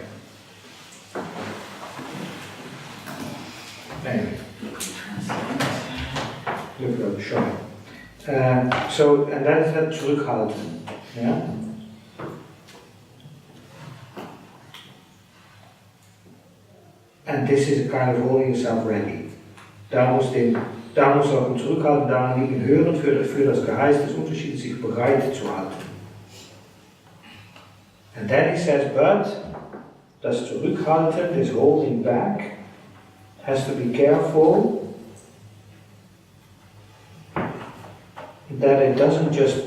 Speaker 1: Anyway, look it up, scheu. So, and that is that Zurückhalten. Yeah? And this is a kind of holding yourself ready. Da muss auch ein Zurückhalten daran liegen, hören für das Geheiß des Unterschieds sich bereit zu halten. And then he says, but das Zurückhalten, this holding back, has to be careful that it doesn't just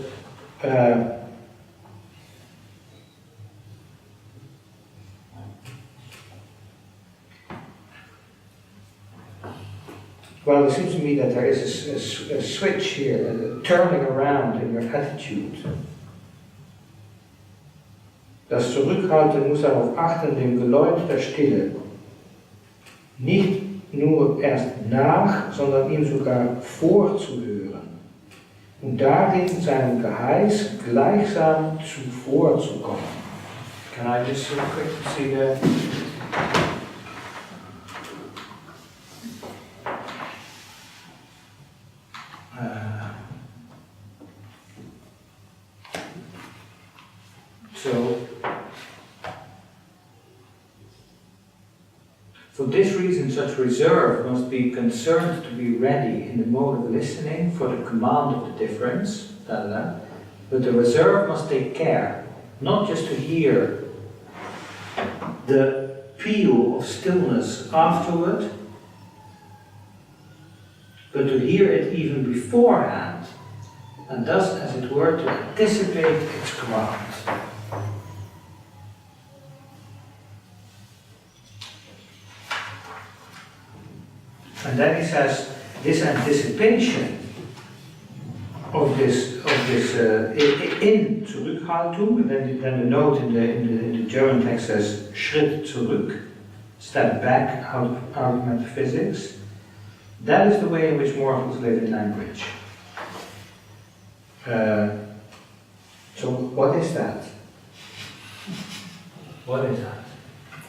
Speaker 1: well, it seems to me that there is a switch here, a turning around in your attitude. Das Zurückhalten muss darauf achten, dem Geläut der Stille nicht nur erst nach, sondern ihm sogar vorzuhören und darin seinem Geheiß gleichsam zuvorzukommen. Can I just quickly see the... For this reason, such reserve must be concerned to be ready in the mode of listening for the command of the difference, but the reserve must take care, not just to hear the peal of stillness afterward, but to hear it even beforehand, and thus, as it were, to anticipate its command. And then he says this anticipation of this in Zurückhaltung, and then the note in the German text says Schritt zurück, step back out of metaphysics. That is the way in which morals live in language. So what is that? What is that?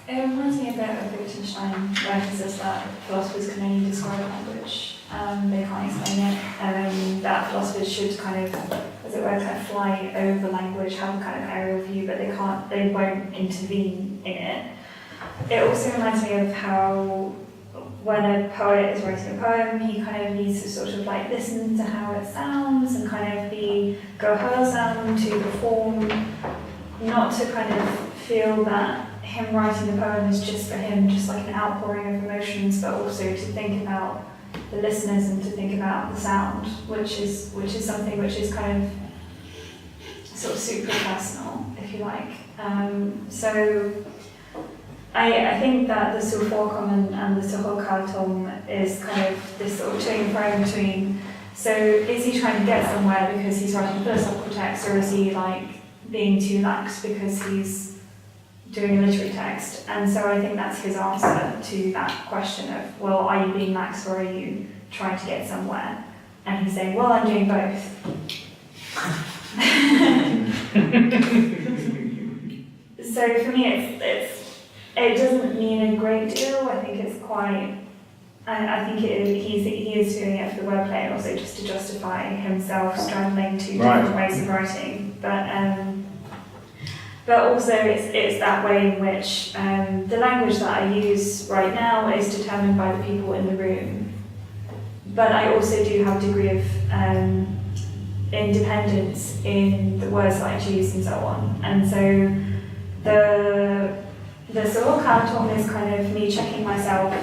Speaker 4: It reminds me a bit of Wittgenstein, where he says that philosophers can only describe language, they can't explain it, that philosophers should kind of, as it were, kind of fly over language, have a kind of aerial view, but they won't intervene in it. It also reminds me of how when a poet is writing a poem, he kind of needs to sort of like listen to how it sounds and kind of be gehörsam to the form, not to kind of feel that him writing the poem is just for him, just like an outpouring of emotions, but also to think about the listeners and to think about the sound, which is something which is kind of sort of super personal, if you like. So I think that the fourfold and the zurückhaltung is kind of this sort of to and fro between. So is he trying to get somewhere because he's writing philosophical text, or is he like being too lax because he's doing a literary text? And so I think that's his answer to that question of, well, are you being lax or are you trying to get somewhere? And he's saying, well, I'm doing both. So for me, it doesn't mean a great deal. I think it's quite. I think he is doing it for the wordplay and also just to justify himself straddling two different ways of writing. But also it's that way in which the language that I use right now is determined by the people in the room. But I also do have a degree of independence in the words that I choose and so on. And so the zurückhaltung is kind of me checking myself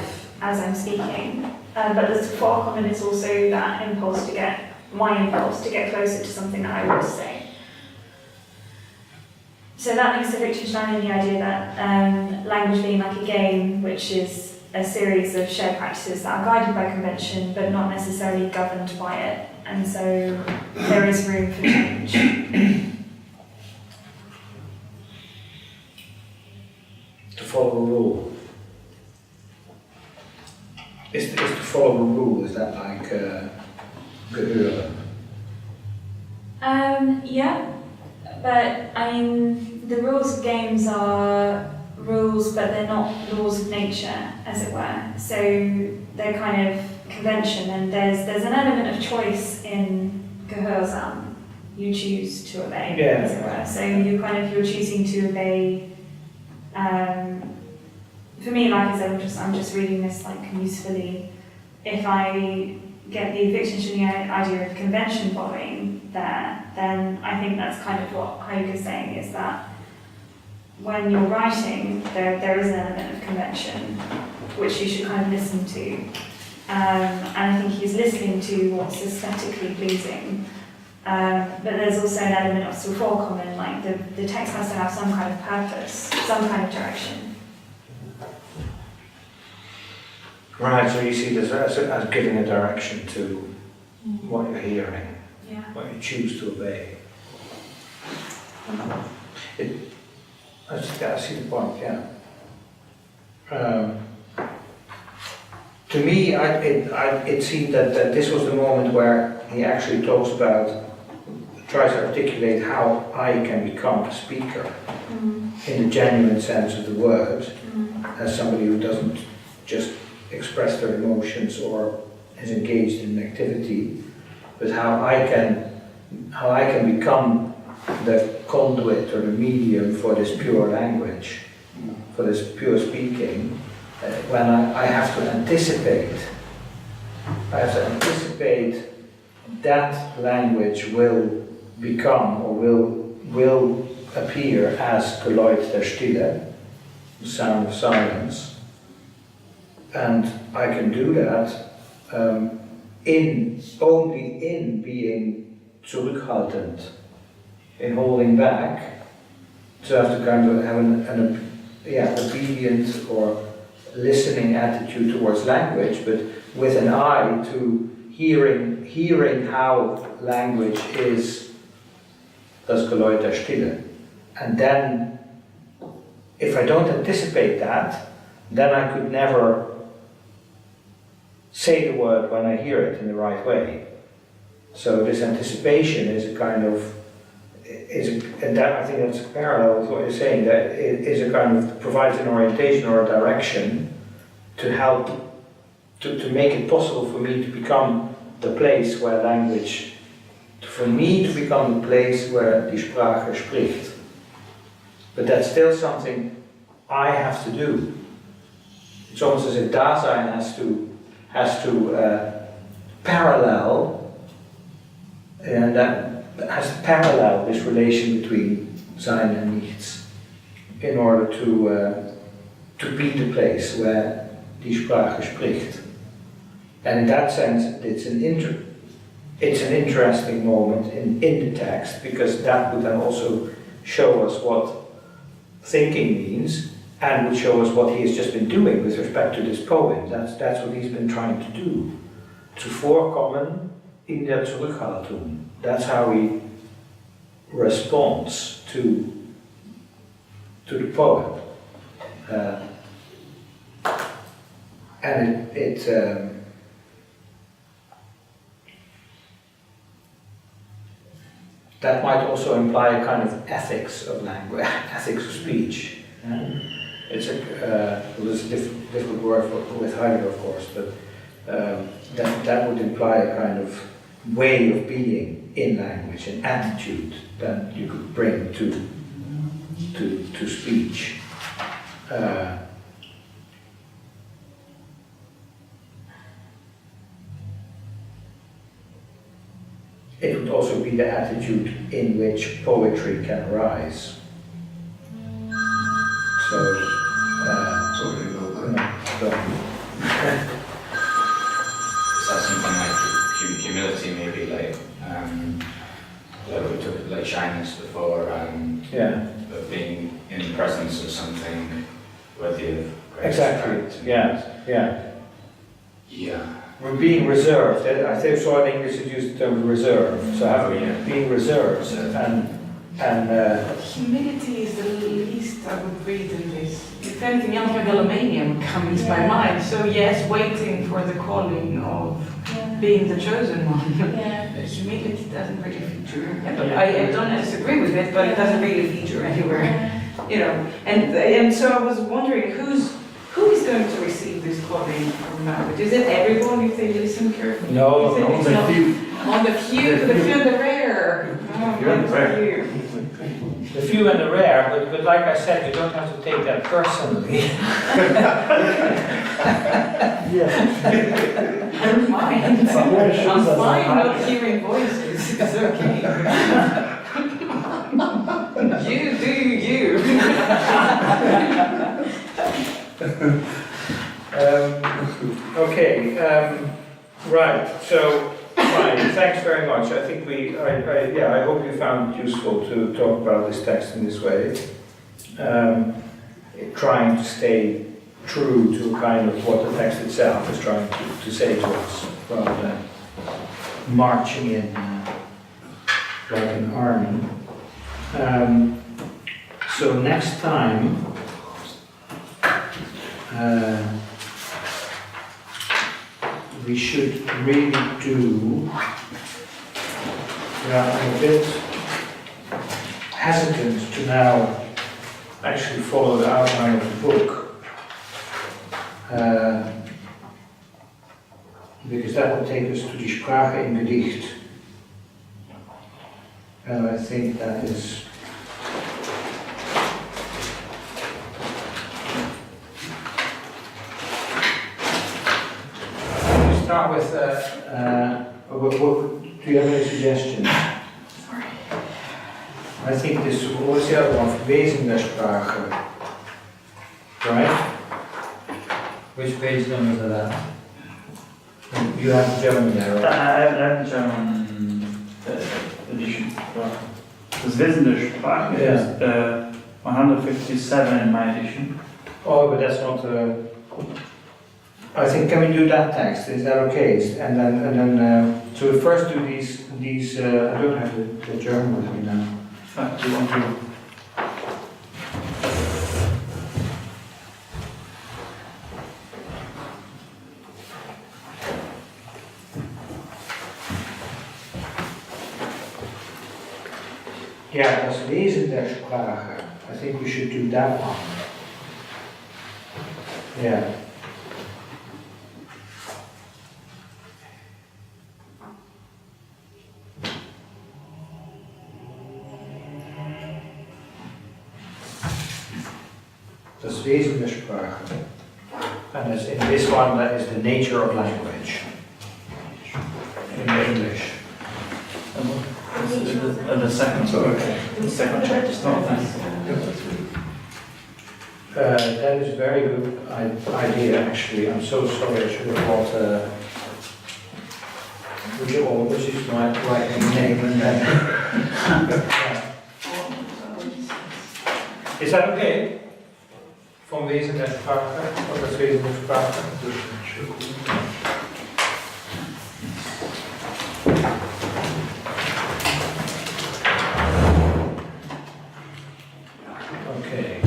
Speaker 4: as I'm speaking. But the fourfold is also that my impulse to get closer to something that I want to say. So that links to Wittgenstein and the idea that language being like a game, which is a series of shared practices that are guided by convention, but not necessarily governed by it. And so there is room for change.
Speaker 1: To follow a rule. Is to follow a rule, is that like gehören?
Speaker 4: Yeah, but I mean, the rules of games are rules, but they're not laws of nature, as it were. So they're kind of convention, and there's an element of choice in gehörsam. You choose to obey, as it were. So you're choosing to obey. For me, like I said, I'm just reading this like usefully. If I get the Wittgensteinian idea of convention following there, then I think that's kind of what Heidegger's saying, is that when you're writing, there is an element of convention which you should kind of listen to. And I think he's listening to what's aesthetically pleasing. But there's also an element of fourfold, like the text has to have some kind of purpose, some kind of direction.
Speaker 1: Right, so you see this as giving a direction to what you're hearing, what you choose to obey. I see the point, yeah. To me, it seemed that this was the moment where he actually tries to articulate how I can become a speaker in the genuine sense of the word, as somebody who doesn't just express their emotions or is engaged in an activity, but how I can become the conduit or the medium for this pure language, for this pure speaking, when I have to anticipate that language will become or will appear as Geluid der Stille, the sound of silence. And I can do that only in being zurückhaltend, in holding back, to have to kind of have an obedient or listening attitude towards language, but with an eye to hearing how language is das Geluid der Stille. And then, if I don't anticipate that, then I could never say the word when I hear it in the right way. So this anticipation is a kind of, and that I think that's a parallel with what you're saying, that it is a kind of, provides an orientation or a direction to help, to make it possible for me to become the place where language, for me to become the place where die Sprache spricht. But that's still something I have to do. It's almost as if Dasein has to parallel, and that has to parallel this relation between sein and nichts in order to be the place where die Sprache spricht. And in that sense, it's an interesting moment in the text, because that would then also show us what thinking means, and would show us what he has just been doing with respect to this poem. That's what he's been trying to do. Zuvorkommen in der Zurückhaltung. That's how he responds to the poem. And that might also imply a kind of ethics of language, ethics of speech. It's a difficult word with Heidegger, of course, but that would imply a kind of way of being in language, an attitude that you could bring to speech. It would also be the attitude in which poetry can arise. So,
Speaker 6: Sorry about that.
Speaker 5: Is that something like humility, maybe, like we took like shyness before, of being in the presence of something worthy of great
Speaker 1: exactly.
Speaker 5: respect?
Speaker 1: Yeah. We're being reserved. I think so. In English, it used the term reserve. So being reserved and
Speaker 3: humility is the least I would read in this. If anything, Megalomania would come into my mind. So yes, waiting for the calling of being the chosen one. Humility doesn't really feature. I don't disagree with it, but it doesn't really feature anywhere. You know, and so I was wondering who is going to receive this calling from marriage? Is it everyone if they listen carefully?
Speaker 1: no,
Speaker 2: On the few.
Speaker 3: On the few, the rare.
Speaker 1: the few and the rare. But like I said, you don't have to take that personally.
Speaker 3: I don't mind. I'm fine not hearing voices. It's okay. You do you.
Speaker 1: Okay. Right. So, fine. Thanks very much. I think I hope you found it useful to talk about this text in this way, trying to stay true to kind of what the text itself is trying to say to us, rather than marching in like an army. So next time. We should really do. I'm a bit hesitant to now actually follow the outline of the book, because that will take us to die Sprache in Gedicht, and I think that is. Start with, do you have any suggestions?
Speaker 3: Sorry.
Speaker 1: I think this, what was the other one? Wesen der Sprache. Right? Which page number is that? You have German there, right?
Speaker 2: I have the German edition. Das Wesen der Sprache is 157 in my edition.
Speaker 1: Oh, but that's not. I think, can we do that text? Is that okay? And then so we first do these. I don't have the German with me now.
Speaker 2: Do you want to?
Speaker 1: Yeah, das Wesen der Sprache. I think we should do that one. Yeah. Das Wesen der Sprache. And it's in this one, that is the nature of language in English.
Speaker 2: The second, the second chapter is not nice.
Speaker 1: That is a very good idea, actually. I'm so sorry, I should have brought, would you all, which is my right name and then. Is that okay? Vom Wesen der Sprache, oder das Wesen der Sprache? Okay.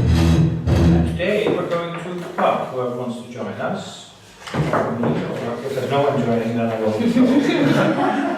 Speaker 1: And today we're going to the pub. Whoever wants to join us. Me, or if there's no one joining, then I will.